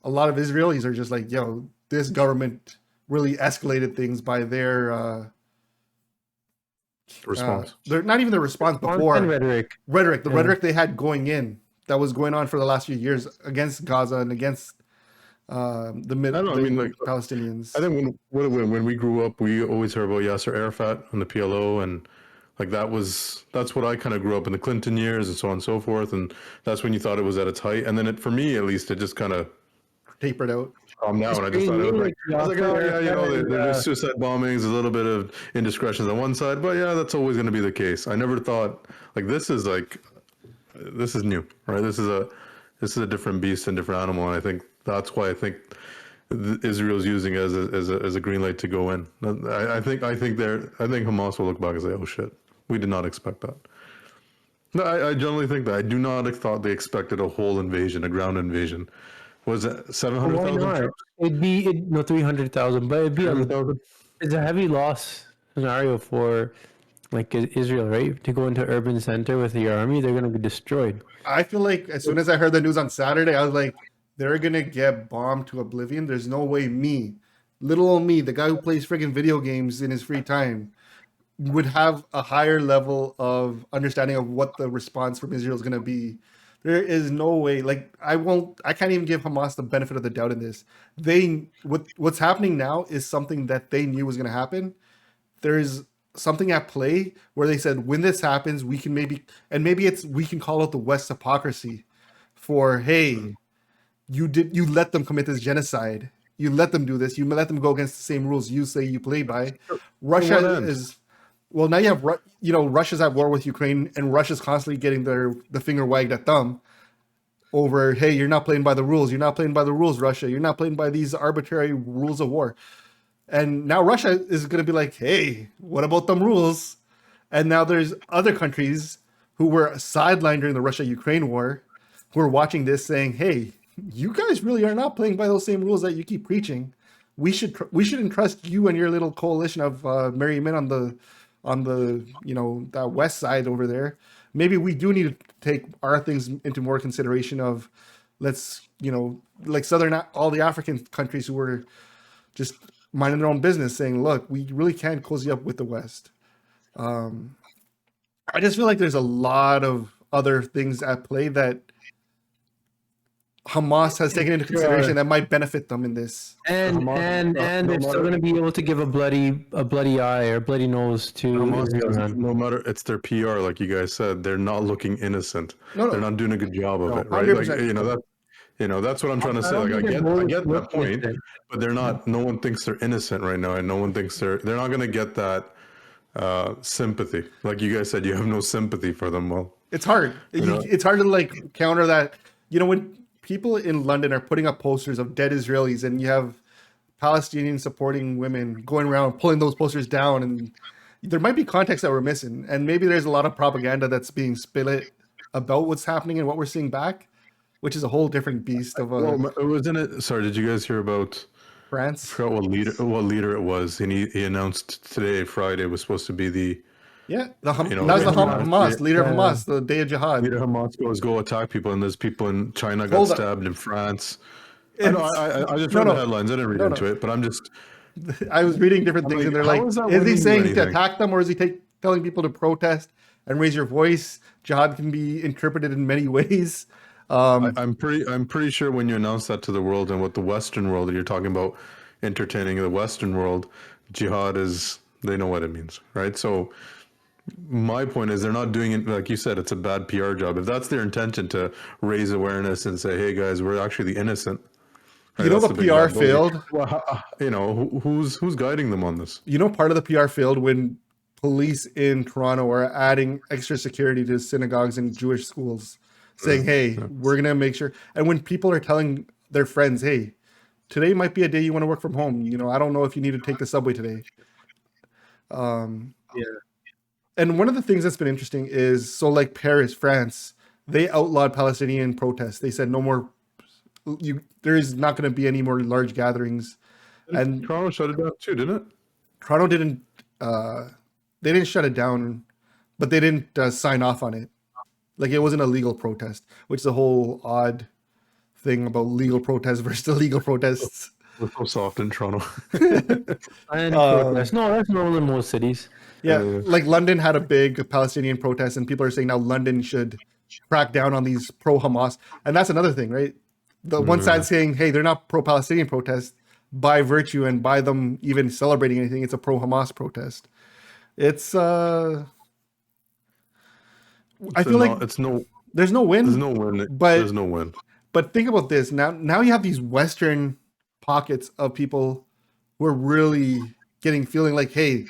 a lot of Israelis are just like, yo, this government really escalated things by their response. They're not even the response before. Rhetoric. The rhetoric they had going in, that was going on for the last few years against Gaza and against Palestinians. I think when we grew up, we always heard about Yasser Arafat and the PLO, and like that's what I kind of grew up in the Clinton years and so on and so forth, and that's when you thought it was at its height. And then for me at least, it just kind of tapered out. Calmed down. I just thought it was there's suicide bombings, a little bit of indiscretions on one side, but yeah, that's always going to be the case. I never thought this is new, right? This is a different beast and different animal, and I think that's why I think Israel's using it as a green light to go in. I think Hamas will look back and say, "Oh shit, we did not expect that." No, I generally think that. I do not have thought they expected a whole invasion, a ground invasion. Was it 700,000 troops? It'd be 300,000, but it'd be it's a heavy loss scenario for like Israel, right? To go into urban center with your army, they're going to be destroyed. I feel like as soon as I heard the news on Saturday, I was like, they're going to get bombed to oblivion. There's no way little old me, the guy who plays friggin' video games in his free time, would have a higher level of understanding of what the response from Israel is going to be. There is no way. I can't even give Hamas the benefit of the doubt in this. What's happening now is something that they knew was going to happen. There's something at play where they said, when this happens, we can we can call out the West's hypocrisy for, hey, you let them commit this genocide. You let them do this. You let them go against the same rules you say you play by. Russia is... Well, now you have, Russia's at war with Ukraine, and Russia's constantly getting the finger wagged at them over, hey, you're not playing by the rules. You're not playing by the rules, Russia. You're not playing by these arbitrary rules of war. And now Russia is going to be like, hey, what about them rules? And now there's other countries who were sidelined during the Russia-Ukraine war, who are watching this saying, "Hey, you guys really are not playing by those same rules that you keep preaching. We should entrust you and your little coalition of merry men on the that west side over there. Maybe we do need to take our things into more consideration of let's like all the African countries who were just minding their own business, saying, look, we really can't cozy up with the West." I just feel like there's a lot of other things at play that Hamas has taken into consideration that might benefit them in this. And they're still going to be able to give a bloody eye or bloody nose to Israel. No matter, it's their PR, like you guys said. They're not looking innocent. No. They're not doing a good job of it, right? 100%. Like, that's what I'm trying to say. Like I get that point, but they're not. No one thinks they're innocent right now, and no one thinks they're not going to get that sympathy. Like you guys said, you have no sympathy for them. Well, it's hard. It's hard to like counter that. When people in London are putting up posters of dead Israelis, and you have Palestinians supporting women going around pulling those posters down, and there might be context that we're missing, and maybe there's a lot of propaganda that's being spit about what's happening and what we're seeing back, which is a whole different beast of a. Well, wasn't it? Sorry, did you guys hear about France? I forgot what leader it was, and he announced today, Friday, was supposed to be the. Yeah, that was the Hamas, leader of Hamas, the day of jihad. Leader of Hamas goes go attack people, and there's people in China got stabbed in France. I just read the headlines. I didn't read into it, but I'm just. I was reading different things, and they're like, is he saying to attack them, or is he telling people to protest and raise your voice? Jihad can be interpreted in many ways. I'm pretty sure when you announce that to the world and what the Western world, you're talking about entertaining the Western world, jihad is, they know what it means, right? So my point is they're not doing it, like you said, it's a bad PR job. If that's their intention to raise awareness and say, hey guys, we're actually the innocent. Right? The PR failed. Well, who's guiding them on this? Part of the PR failed when police in Toronto are adding extra security to synagogues and Jewish schools, saying, hey, we're going to make sure. And when people are telling their friends, hey, today might be a day you want to work from home. I don't know if you need to take the subway today. And one of the things that's been interesting is, so like Paris, France, they outlawed Palestinian protests. They said no more, there is not going to be any more large gatherings. And Toronto shut it down too, didn't it? Toronto didn't, they didn't shut it down, but they didn't sign off on it. Like it wasn't a legal protest, which is a whole odd thing about legal protests versus illegal protests. We're so soft in Toronto. No, that's normal in most cities. Yeah, like London had a big Palestinian protest, and people are saying now London should crack down on these pro-Hamas. And that's another thing, right? The one side saying, hey, they're not pro-Palestinian protests by virtue and by them even celebrating anything. It's a pro-Hamas protest. It's I feel like there's no win. There's no win. But there's no win. But think about this. Now you have these Western pockets of people who are really feeling like, hey,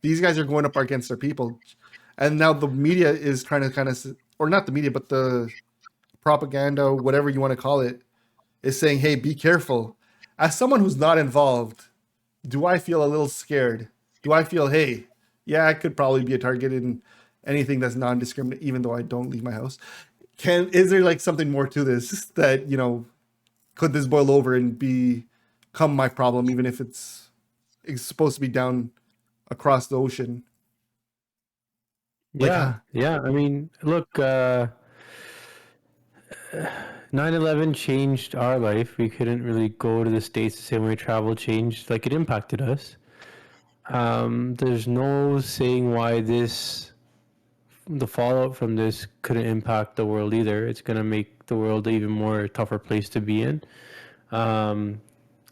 these guys are going up against their people. And now the media is trying to kind of, or not the media, but the propaganda, whatever you want to call it, is saying, hey, be careful. As someone who's not involved, do I feel a little scared? Do I feel, hey, yeah, I could probably be a target in anything that's non-discriminate, even though I don't leave my house? Is there like something more to this that, could this boil over and become my problem, even if it's supposed to be down across the ocean? Yeah. I mean, look, 9/11 changed our life. We couldn't really go to the States the same way travel changed. Like, it impacted us. There's no saying why the fallout from this couldn't impact the world either. It's going to make the world an even more tougher place to be in. We're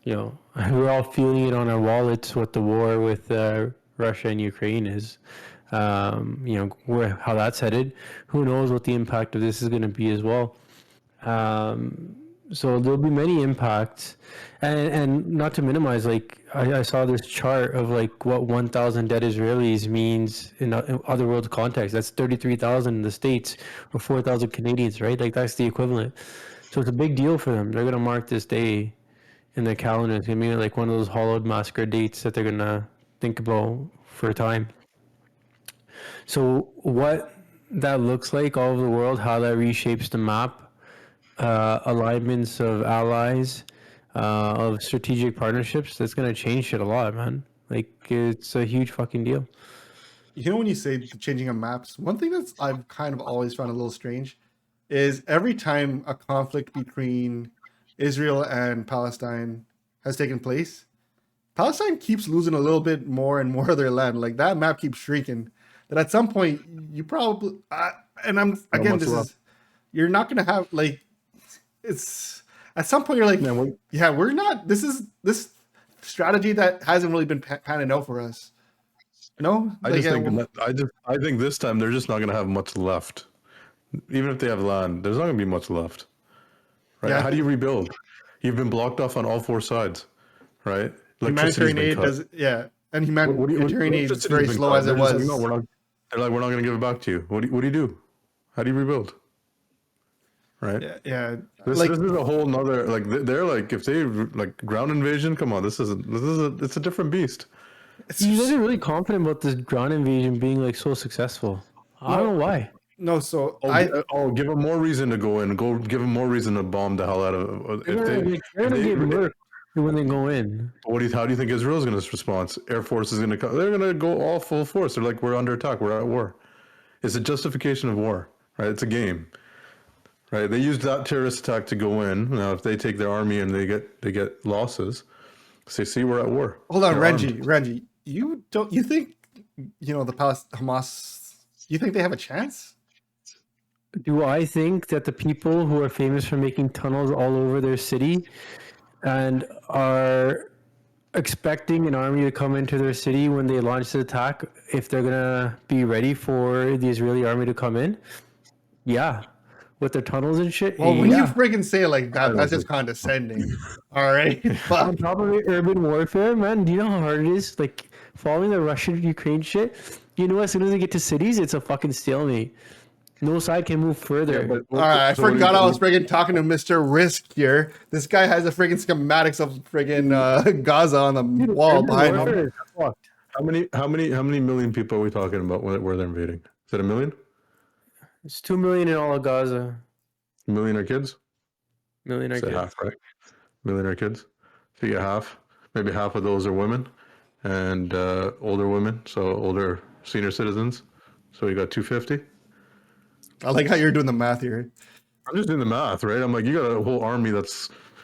all feeling it on our wallets what the war with Russia and Ukraine is. How that's headed. Who knows what the impact of this is going to be as well. So there'll be many impacts, and not to minimize, like I saw this chart of like what 1,000 dead Israelis means in other world context. That's 33,000 in the States or 4,000 Canadians, right? Like that's the equivalent. So it's a big deal for them. They're gonna mark this day in their calendar. It's gonna be like one of those hollowed massacre dates that they're gonna think about for a time. So what that looks like all over the world, how that reshapes the map, alignments of allies, of strategic partnerships, that's gonna change shit a lot, man. Like it's a huge fucking deal. You know, when you say the changing of maps, one thing that's I've kind of always found a little strange is every time a conflict between Israel and Palestine has taken place, Palestine keeps losing a little bit more and more of their land. Like that map keeps shrinking. That at some point you probably and I'm Not again much this left. is you're not gonna have like it's at some point you're like Man, yeah we're not this strategy that hasn't really been panning out for us. No, I like just think I think this time they're just not going to have much left. Even if they have land, there's not going to be much left. Right? yeah, How do you rebuild? You've been blocked off on all four sides, right? Electricity's humanitarian been aid cut. does yeah, and What humanitarian aid is electricity's very been slow cut. as They're it just like, no, was. we're not. They're like, we're not going to give it back to you. What do you do? How do you rebuild? Right? Yeah, yeah. This Like is a whole nother like they're like if they like ground invasion. Come on, it's a different beast. You guys are really confident about this ground invasion being like so successful. I don't no, know why. no. So Give them more reason to go in. Go give them more reason to bomb the hell out of. They're gonna, like, they're If gonna they get murked when they go in. how do you think Israel's going to respond? Air Force is going to come. They're going to go all full force. They're like, we're under attack. We're at war. It's a justification of war, right? It's a game, right? They used that terrorist attack to go in. Now, if they take their army and they get losses, say, see, we're at war. hold on, They're armed. Renji. You think the Hamas? You think they have a chance? Do I think that the people who are famous for making tunnels all over their city and are expecting an army to come into their city when they launch the attack, if they're gonna be ready for the Israeli army to come in? Yeah, with their tunnels and shit. Well, when you Yeah. friggin' say it like that, that's just condescending. All right, On but top of it, urban warfare, man. Do you know how hard it is? Like following the Russian-Ukraine shit. You know, as soon as they get to cities, it's a fucking stalemate. No side can move further. all right, I forgot I was friggin' talking to Mr. Risk here. This guy has the friggin' schematics of friggin' Gaza on the wall urban behind warfare him. is fucked. How many million people are we talking about where they're invading? Is it a million? It's 2 million in all of Gaza. A million are kids? Million are Say kids. half, right? Million are kids. So you get half. Maybe half of those are women and older women, so older senior citizens. So you got 250. I like how you're doing the math here. I'm just doing the math, right? I'm like, you got a whole army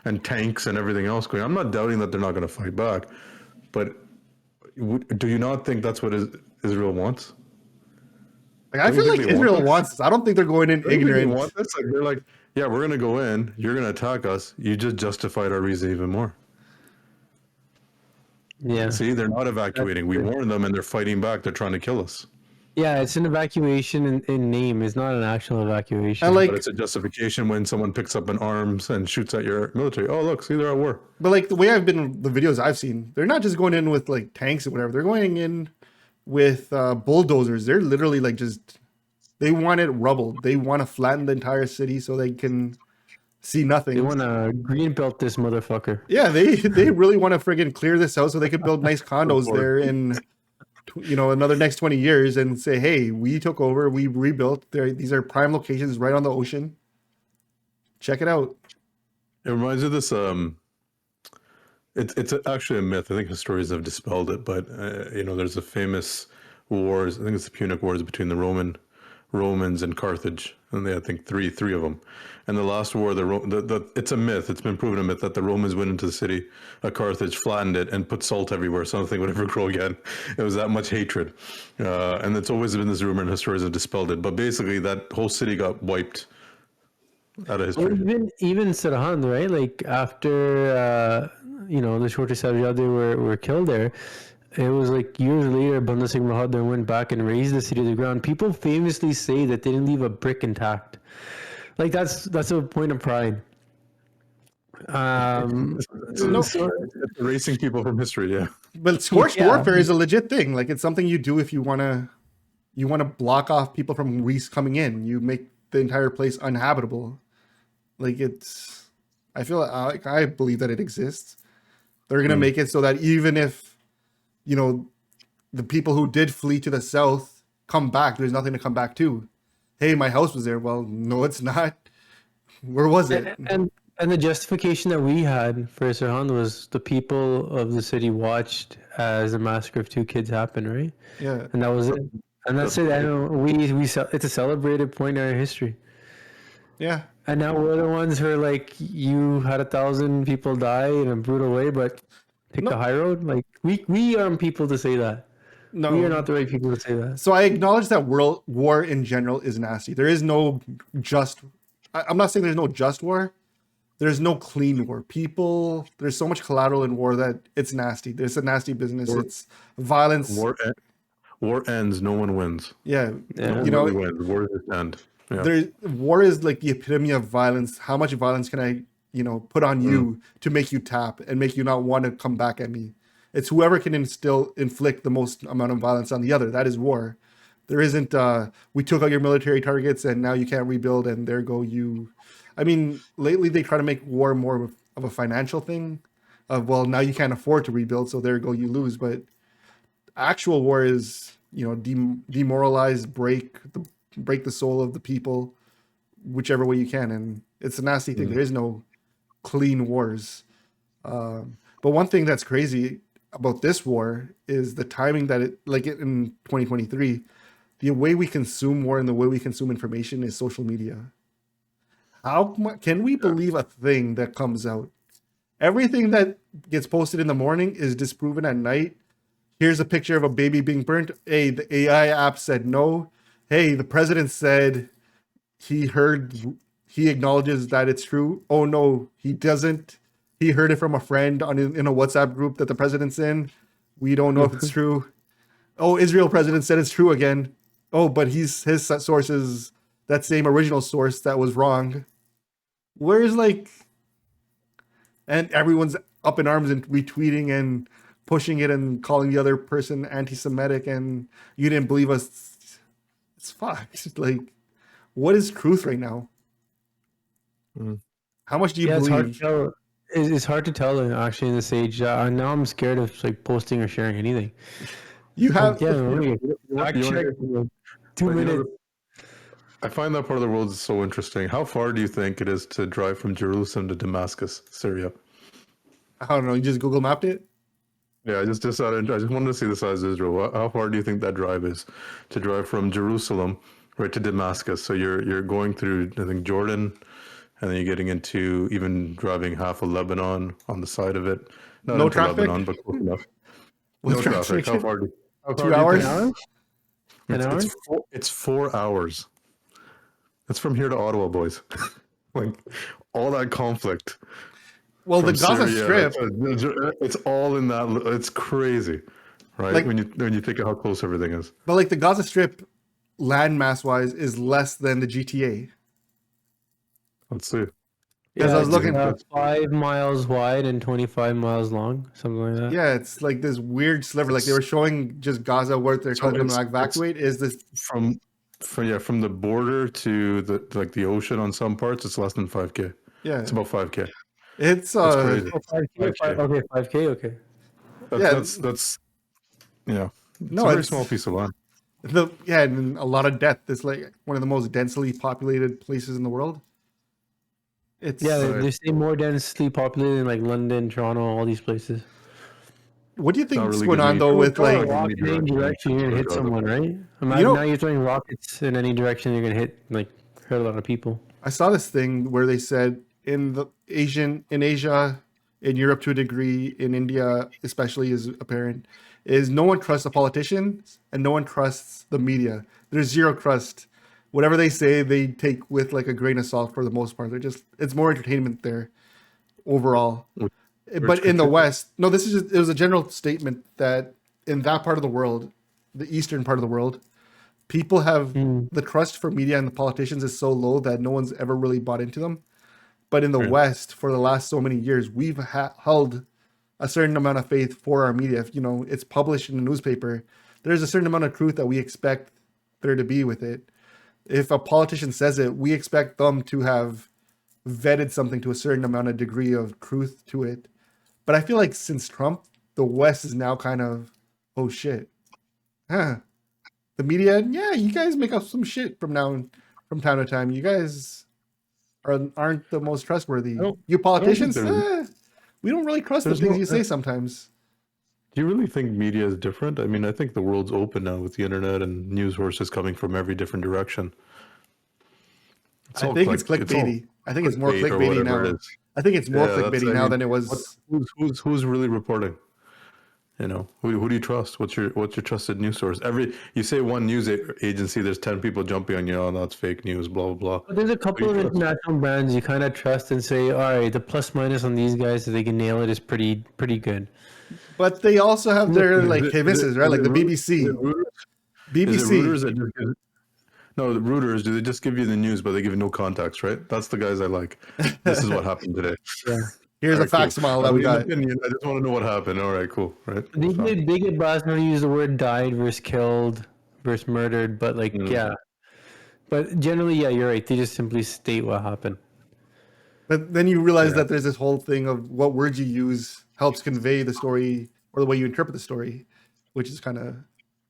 and tanks and everything else going. I'm not doubting that they're not going to fight back, but do you not think that's what Israel wants? Like, I Don't you feel like think they want Israel this? wants this. I don't think they're going in Don't you think they ignorant. want this? Like, they're like, yeah, we're going to go in. You're going to attack us. You just justified our reason even more. Yeah. See, they're not evacuating. We warned them, and they're fighting back. They're trying to kill us. Yeah, it's an evacuation in name. It's not an actual evacuation. And like, But it's a justification when someone picks up an arms and shoots at your military. Oh, look, see, they're at war. but like the way I've been, the videos I've seen, they're not just going in with like tanks or whatever. They're going in with bulldozers. They're literally like they want it rubble. They want to flatten the entire city so they can see nothing. They want to greenbelt this motherfucker. Yeah, they really want to friggin' clear this out so they could build nice condos there in another next 20 years and say, hey, we took over, we rebuilt. These are prime locations right on the ocean. Check it out. It reminds me of this. It's actually a myth. I think historians have dispelled it, but there's a famous wars. I think it's the Punic Wars between the Romans and Carthage, and they had, I think three of them. And the last war, it's a myth. It's been proven a myth that the Romans went into the city of Carthage, flattened it, and put salt everywhere, so nothing would ever grow again. It was that much hatred, and it's always been this rumor, and historians have dispelled it. But basically, that whole city got wiped out of history. Well, even Sirhan, right? Like after the Shorty Sarjadi were killed there, it was like years later, Banda Singh Bahadur went back and razed the city to the ground. People famously say that they didn't leave a brick intact. Like that's a point of pride. It's erasing people from history, yeah. But scorched warfare is a legit thing. Like it's something you do if you want to block off people from coming in. You make the entire place uninhabitable. Like I feel like I believe that it exists. They're gonna make it so that even if the people who did flee to the south come back, there's nothing to come back to. hey, my house was there. Well, no, it's not. Where was it? And the justification that we had for Sirhan was the people of the city watched as the massacre of 2 kids happened, right? Yeah. And that was it. And that's it. I know it's a celebrated point in our history. Yeah. And now we're the ones who are like, you had 1,000 people die in a brutal way, but take the No, high road. Like we aren't people to say that. We are no. not the right people to say that. So I acknowledge that world war in general is nasty. There is no just. I'm not saying there's no just war. There's no clean war. People, there's so much collateral in war that it's nasty. There's a nasty business. War- It's violence. War ends, no one wins. Yeah, Yeah. No one you know, really wins. War just end. Yeah. there. War is like the epitome of violence. How much violence can I, put on you to make you tap and make you not want to come back at me? It's whoever can inflict the most amount of violence on the other. That is war. There isn't. We took out your military targets and now you can't rebuild, and there go you. I mean, lately they try to make war more of a financial thing. Of well, now you can't afford to rebuild, so there go you lose. But actual war is, demoralize, break the soul of the people, whichever way you can, and it's a nasty thing. There is no clean wars. But one thing that's crazy about this war is the timing that in 2023, the way we consume war and the way we consume information is social media. Can we believe a thing that comes out? Everything that gets posted in the morning is disproven at night. Here's a picture of a baby being burnt. Hey, the AI app said no. Hey, the president said he acknowledges that it's true. Oh no, he doesn't. He heard it from a friend in a WhatsApp group that the president's in. We don't know if it's true. Oh, Israel president said it's true again. Oh, but his source is that same original source that was wrong. Where's and everyone's up in arms and retweeting and pushing it and calling the other person anti-Semitic, and you didn't believe us. It's fucked. What is truth right now? How much do you It's hard to believe? tell. It's hard to tell actually in this age. Now I'm scared of posting or sharing anything. You have Yeah, fact check. 2 minutes. I find that part of the world is so interesting. How far do you think it is to drive from Jerusalem to Damascus, Syria? I don't know. You just Google mapped it. Yeah, I just wanted to see the size of Israel. How far do you think that drive is to drive from Jerusalem right to Damascus? So you're going through, I think, Jordan, and then you're getting into even driving half of Lebanon on the side of it. Not No into traffic? Lebanon, but close enough. With No traffic. How translation? far? 2 hours? An hour? It's 4 hours. It's from here to Ottawa, boys. All that conflict. Well, the from Gaza Syria, Strip, it's all in that. It's crazy, right? When you think of how close everything is. but the Gaza Strip, landmass wise, is less than the GTA. Let's see. Because I was it's, looking. 5 miles wide and 25 miles long, something like that. Yeah, it's like this weird sliver. They were showing just Gaza where they're telling them to evacuate. Is this From the border to the ocean on some parts, it's less than 5K. Yeah, It's about 5K. it's That's crazy. 5K, okay, 5K, okay. That's yeah. It's No, a very it's- small piece of land. and a lot of death. It's one of the most densely populated places in the world. It's Yeah, they stay more densely populated in London, Toronto, all these places. What do you think not is really going good on news. though with Well, Throw a rock in any direction, you're gonna hit someone, right? Imagine now you're throwing rockets in any direction, you're gonna hit hurt a lot of people. I saw this thing where they said in Asia, in Europe to a degree, in India especially is apparent, is no one trusts the politicians and no one trusts the media. There's zero trust. Whatever they say, they take with a grain of salt for the most part. It's more entertainment there overall. But in the West, no, it was a general statement that in that part of the world, the eastern part of the world, people have the trust for media and the politicians is so low that no one's ever really bought into them. But in the West, for the last so many years, we've held a certain amount of faith for our media. If it's published in a newspaper, there's a certain amount of truth that we expect there to be with it. If a politician says it, we expect them to have vetted something to a certain amount of degree of truth to it. But I feel like since Trump, the West is now kind of, oh shit. The media, yeah, you guys make up some shit from now on. from time to time. You guys aren't the most trustworthy. don't- You politicians, there- we don't really trust the there's things no- you say sometimes. Do you really think media is different? I mean, I think the world's open now with the internet and news sources coming from every different direction. I think it's clickbaity. I think it's more clickbait or clickbaity whatever it now. is. I think it's more Yeah, that's- clickbaity I now mean, than it was. Who's really reporting? You know, who do you trust? What's your trusted news source? You say one news agency, there's 10 people jumping on you. Oh, that's fake news. Blah blah blah. But there's a couple of international brands you kind of trust and say, all right, the plus minus on these guys, so they can nail it, is pretty good. But they also have their Is like it- hit misses, right? Like the is it BBC. Reuters? Is it BBC. Reuters that just no, the Reuters, do they just give you the news, but they give you no context, right? That's the guys I like. This is what happened today. Yeah. Here's a Alright, cool. facsimile that we got. Opinion, I just want to know what happened. All right, cool. Right. They get blast when you use the word died versus killed versus murdered, but like, yeah. But generally, yeah, you're right. They just simply state what happened. But then you realize that there's this whole thing of what words you use helps convey the story or the way you interpret the story, which is kind of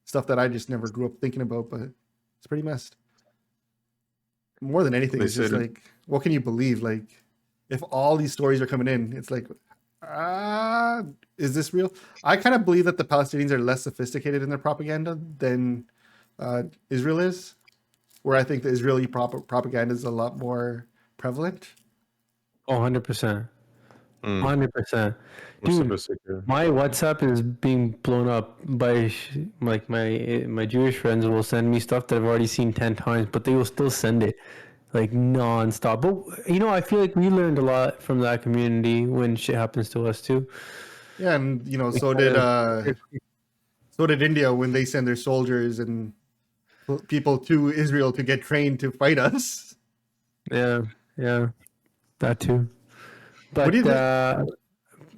stuff that I just never grew up thinking about, but it's pretty messed. More than anything, They it's just said- like, what can you believe? Like, if all these stories are coming in, it's like, is this real? I kind of believe that the Palestinians are less sophisticated in their propaganda than Israel is, where I think the Israeli propaganda is a lot more prevalent. Oh, 100%. 100%. More Dude, sophisticated. my WhatsApp is being blown up by like my Jewish friends will send me stuff that I've already seen 10 times, but they will still send it like nonstop. But you know, I feel like we learned a lot from that community when shit happens to us too. Yeah, and you know, so did India when they send their soldiers and people to Israel to get trained to fight us. Yeah, that too. What do you But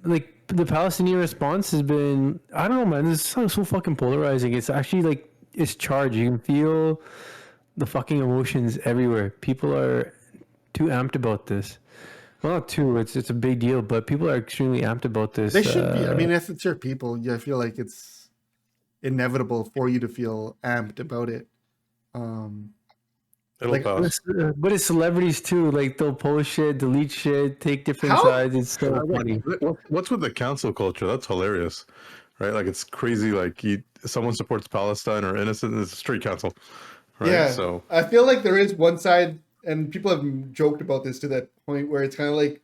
like the Palestinian response has been, I don't know, man. This is so fucking polarizing. It's actually like it's charged. You can feel the fucking emotions everywhere. People are too amped about this. Well, not too. It's a big deal, but people are extremely amped about this. They should be. I mean, if it's your people, yeah, I feel like it's inevitable for you to feel amped about it. It'll like, pass. But it's celebrities too. Like they'll post shit, delete shit, take different How? sides. It's so funny. What's with the cancel culture? That's hilarious, right? Like it's crazy. Like someone supports Palestine or innocent, it's straight cancel, right? Yeah. So I feel like there is one side, and people have joked about this to that point where it's kind of like,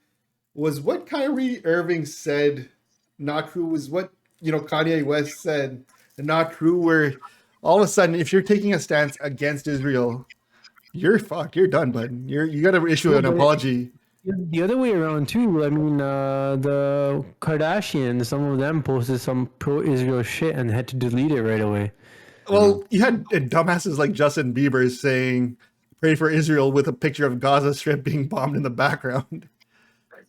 was what Kyrie Irving said not true? Was what Kanye West said not true? Where all of a sudden, if you're taking a stance against Israel, you're fucked. You're done, bud. You got to issue an apology. The other way around too. I mean, the Kardashians, some of them posted some pro-Israel shit and had to delete it right away. Well, you had dumbasses like Justin Bieber saying, "Pray for Israel" with a picture of Gaza Strip being bombed in the background.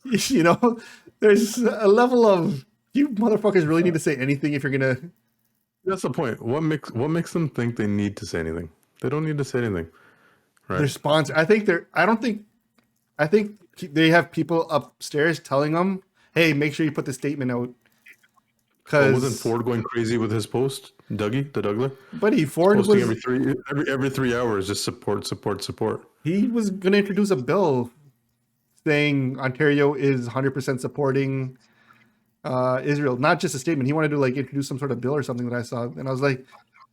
There's a level of, you motherfuckers really need to say anything if you're gonna. that's the point. What makes them think they need to say anything? They don't need to say anything, right? They're sponsored. I think they have people upstairs telling them, "Hey, make sure you put the statement out." Because wasn't Ford going crazy with his post? Dougie, the Douglas, buddy, Ford posting was every 3 hours, just support. he was gonna introduce a bill saying Ontario is 100% supporting Israel. Not just a statement. He wanted to like introduce some sort of bill or something that I saw, and I was like,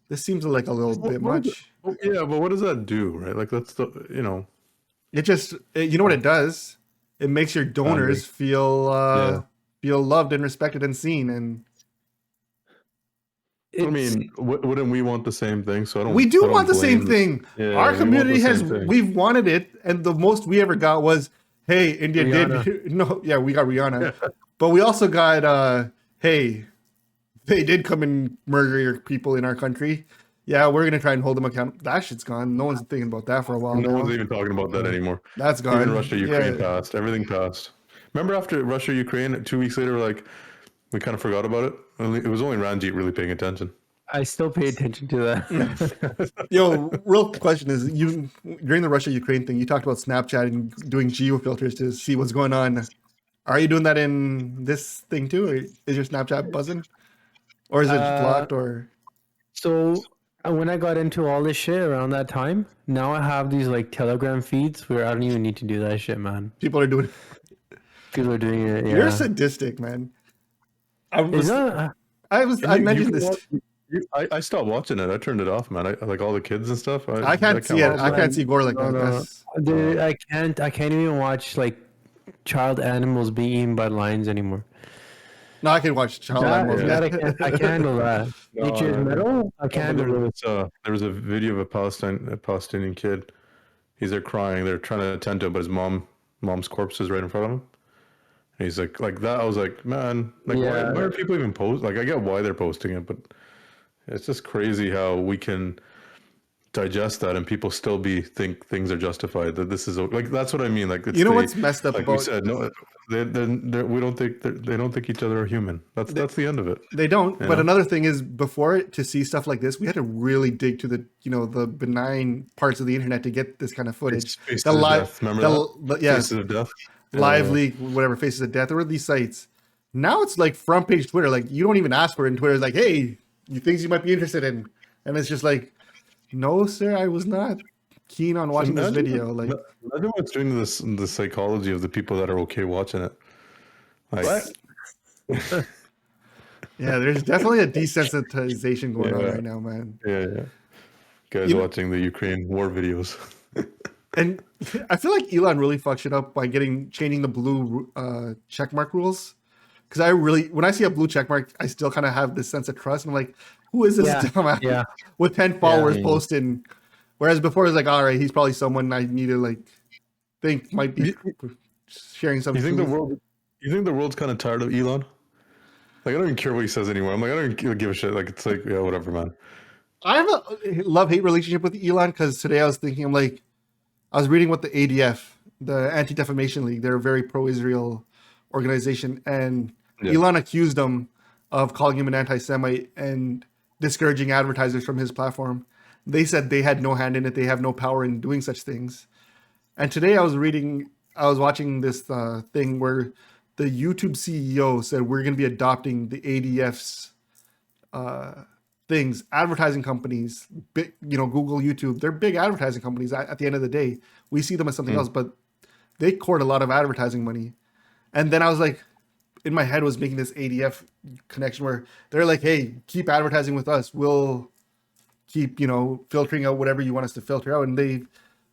this seems like a little bit much. Yeah, but what does that do, right? Like that's It just, you know what it does? It makes your donors feel loved and respected and seen. And I mean, wouldn't we want the same thing? So I don't. we do I don't want the same blame- thing. Yeah, Our we want community the has, same thing. we've wanted it, and the most we ever got was, hey, India Rihanna. did. No, yeah, we got Rihanna, but we also got, hey, they did come and murder your people in our country. Yeah, we're gonna try and hold them accountable. That shit's gone. No one's thinking about that for a while. No now. one's even talking about that anymore. That's gone. Even Russia, Ukraine Yeah. passed. Everything passed. Remember after Russia, Ukraine, 2 weeks later, like we kind of forgot about it. It was only Ranjit really paying attention. I still pay attention to that. Yo, real question is, you during the Russia-Ukraine thing, you talked about Snapchat and doing geofilters to see what's going on. Are you doing that in this thing too? Or is your Snapchat buzzing? Or is it blocked or So And when I got into all this shit around that time, now I have these like Telegram feeds where I don't even need to do that shit, man. People are doing. People are doing it. You're Yeah. sadistic, man. I Is was. that? I mentioned this. I stopped watching it. I turned it off, man. I like all the kids and stuff. I can't see it. watch I can't see gore like No, that. no. That's, Dude, I can't. I can't even watch like child animals being eaten by lions anymore. no, I can watch child That, animals. that man. I can't handle that. No, Nature's no, no. metal. I No, can't but handle it. there was a video of a Palestinian kid. He's there crying. They're trying to attend to him, but his mom's corpse is right in front of him. And he's like that. I was like, man, like Yeah. why are people even post? Like I get why they're posting it, but it's just crazy how we can digest that and people still think things are justified. That this is like that's what I mean. Like it's You know what's messed up like about? we said, no, we don't think they don't think each other are human. That's the end of it. They don't. You But know? another thing is, before it, to see stuff like this, we had to really dig to the the benign parts of the internet to get this kind of footage. Faces The of live, Death. Remember that? yeah, Faces of Death. live leak, whatever, Faces of Death. There were these sites. Now it's like front page Twitter. Like you don't even ask for it in Twitter. It's like, hey, you things you might be interested in, and it's just like, no, sir, I was not keen on watching this video. Like, imagine what's doing to the psychology of the people that are okay watching it. Like, What? yeah, there's definitely a desensitization going on Yeah. right now, man. yeah. Guys You know- watching the Ukraine war videos. And I feel like Elon really fucked shit up by changing the blue checkmark rules. Because I really, when I see a blue checkmark, I still kind of have this sense of trust. I'm like, who is this Yeah, dumbass yeah. with 10 followers Yeah. posting? Whereas before, it's like, all right, he's probably someone I need to like think might be sharing some. You think truth. You think the world's kind of tired of Elon? Like I don't even care what he says anymore. I'm like I don't even give a shit. Like it's like yeah, whatever, man. I have a love-hate relationship with Elon because today I was thinking, I'm like, I was reading what the ADF, the Anti-Defamation League, they're a very pro-Israel organization, and Yeah. Elon accused them of calling him an anti-Semite and discouraging advertisers from his platform. They said they had no hand in it; they have no power in doing such things. And today I was watching this thing where the YouTube CEO said we're going to be adopting the ADF's things, advertising companies, big, Google, YouTube, they're big advertising companies at the end of the day. We see them as something else, but they court a lot of advertising money. And then I was like, in my head was making this ADF connection where they're like, hey, keep advertising with us. We'll keep, filtering out whatever you want us to filter out. And they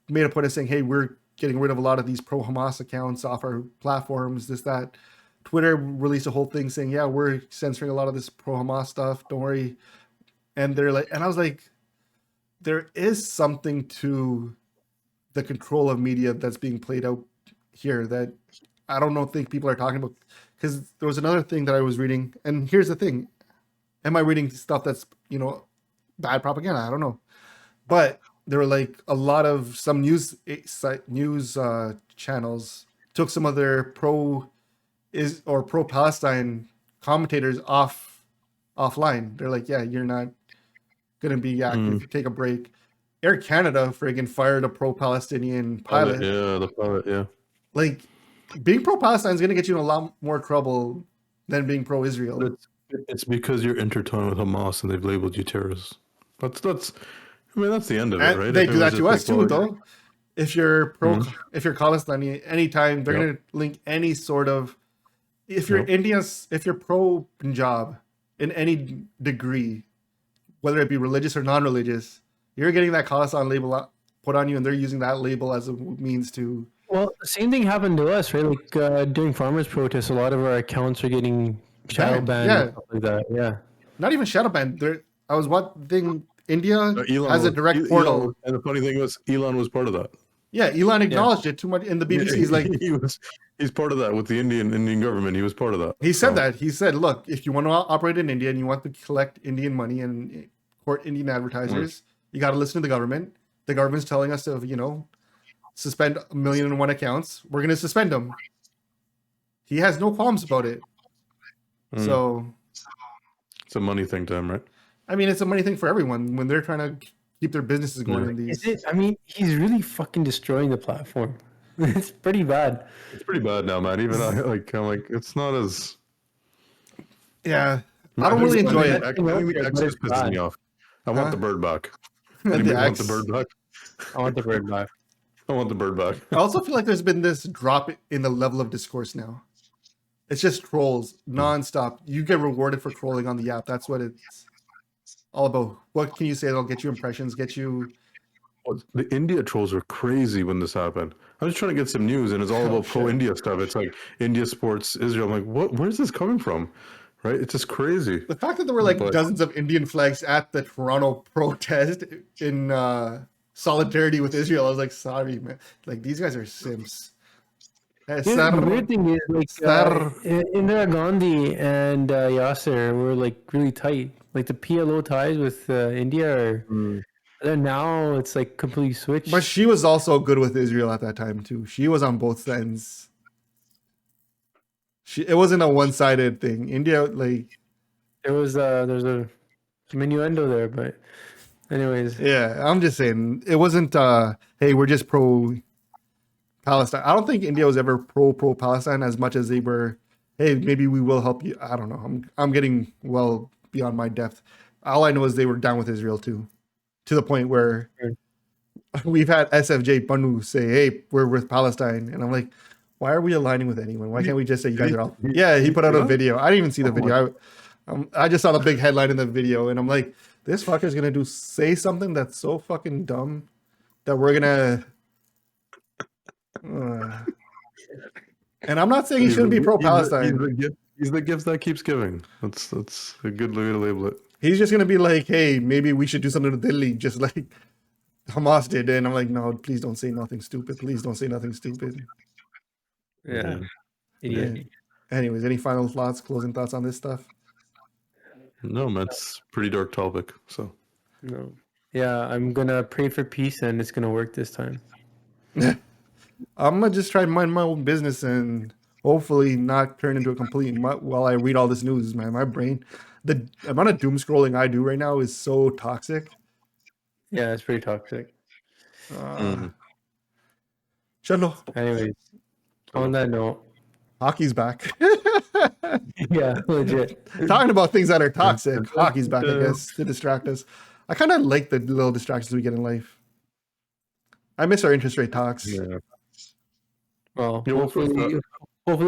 made a point of saying, hey, we're getting rid of a lot of these pro-Hamas accounts off our platforms, this, that. Twitter released a whole thing saying, yeah, we're censoring a lot of this pro-Hamas stuff. Don't worry. And they're like, and I was like, there is something to the control of media that's being played out here that I don't think people are talking about. Because there was another thing that I was reading, and here's the thing: am I reading stuff that's bad propaganda? I don't know, but there were like a lot of some news channels took some of their pro Palestine commentators offline. They're like, yeah, you're not gonna be active. Take a break. Air Canada friggin' fired a pro-Palestinian pilot. Yeah, the pilot. Yeah. Like, being pro-Palestine is gonna get you in a lot more trouble than being pro-Israel. It's because you're intertwined with Hamas and they've labeled you terrorists. That's I mean that's the end of it, And right? they If it do that was to us just like, too, well, though. If you're if you're Palestinian, anytime they're Yep. gonna link any sort of. If you're if you're pro-Punjab in any degree, whether it be religious or non-religious, you're getting that Khalistan label put on you, and they're using that label as a means to. Well, the same thing happened to us, right? Like during farmers' protests, a lot of our accounts are getting shadow banned and stuff like that. Yeah. Not even shadow banned. I was watching India Elon has a was- direct Elon portal. was- and the funny thing was, Elon was part of that. Yeah, Elon acknowledged it too much in the BBC. He's like, he's part of that with the Indian government. He was part of that. he said that. He said, look, if you want to operate in India and you want to collect Indian money and court Indian advertisers, you got to listen to the government. The government's telling us to, suspend 1,000,001 accounts. We're going to suspend them. He has no qualms about it. So, It's a money thing to him, right? I mean, it's a money thing for everyone when they're trying to keep their businesses going in these. I mean, he's really fucking destroying the platform. It's pretty bad. It's pretty bad now, man. Even I'm like, it's not as. Yeah. I don't really enjoy it. I think the X just pisses me off. I want Huh? the bird back. The Anybody want the axe. bird back? I want the bird back. I want the bird back. I also feel like there's been this drop in the level of discourse now. It's just trolls nonstop. You get rewarded for trolling on the app. That's what it's all about. What can you say that'll get you impressions, get you? The India trolls were crazy when this happened. I was trying to get some news, and it's all about shit. pro-India stuff. It's like India supports Israel. I'm like, what? Where's this coming from? Right? It's just crazy. The fact that there were like But- dozens of Indian flags at the Toronto protest in solidarity with Israel, I was like, sorry, man. Like these guys are simps. The weird thing is, like, Sir. Indira Gandhi and Yasser were like really tight. Like the PLO ties with India are. Then now it's like completely switched. But she was also good with Israel at that time too. She was on both ends. It wasn't a one-sided thing. India, like, there's a some innuendo there, but anyways, yeah, I'm just saying it wasn't. Hey, we're just pro Palestine. I don't think India was ever pro Palestine as much as they were. Hey, maybe we will help you. I don't know. I'm getting well beyond my depth. All I know is they were down with Israel too, to the point where we've had SFJ Banu say, "Hey, we're with Palestine," and I'm like, why are we aligning with anyone? Why can't we just say you guys are all? Yeah, he put out a video. I didn't even see the video. I just saw the big headline in the video, and I'm like, this fucker's gonna say something that's so fucking dumb that we're gonna. And I'm not saying he shouldn't be pro-Palestine. He's the gift that keeps giving. That's a good way to label it. He's just gonna be like, hey, maybe we should do something to Delhi, just like Hamas did. And I'm like, no, please don't say nothing stupid. Please don't say nothing stupid. yeah. Yeah. Idiot. Anyways, any final thoughts, closing thoughts on this stuff? No, man, it's a pretty dark topic. So No. Yeah, I'm gonna pray for peace, and it's gonna work this time. I'm gonna just try to mind my own business and hopefully not turn into a complete mutt while I read all this news, man. My brain, the amount of doom scrolling I do right now is so toxic. Yeah, it's pretty toxic. Chalo, Anyways, on that note, hockey's back. yeah, legit. Talking about things that are toxic, hockey's back, I guess, to distract us. I kind of like the little distractions we get in life. I miss our interest rate talks. yeah. Well, Yeah, hopefully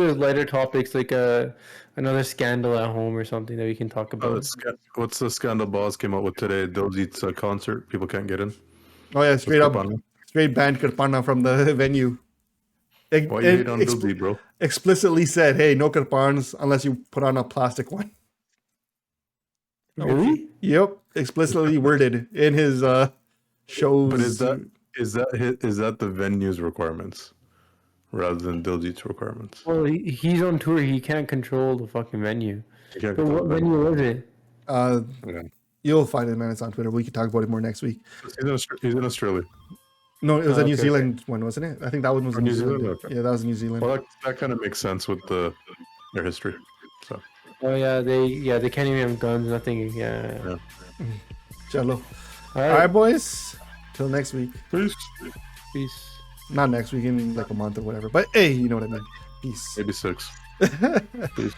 there's lighter topics like another scandal at home or something that we can talk about. What's the scandal boss came out with today? Diljit's concert. People can't get in. Oh yeah, straight up, Kirpana. straight banned Kirpana from the venue. It, Why you hate on Diljit, bro? explicitly said, hey, no Kirpans unless you put on a plastic one. Really? Yep, explicitly worded in his shows. But is that the venue's requirements rather than Diljit's requirements? Well, he's on tour. He can't control the fucking venue. You can't But control what the venue was it? Yeah. You'll find it, man. It's on Twitter. We can talk about it more next week. He's in Australia. No, it was a New Okay, Zealand one, wasn't it? I think that one was in New New Zealand. Zealand? Okay. Yeah, that was in New Zealand. Well, that kind of makes sense with their history. So Oh yeah, they can't even have guns. Nothing. Yeah. Chalo. All All right, boys. Till next week. peace. Peace. Not next week, in like a month or whatever. But hey, you know what I mean. Peace. Maybe 6. Peace.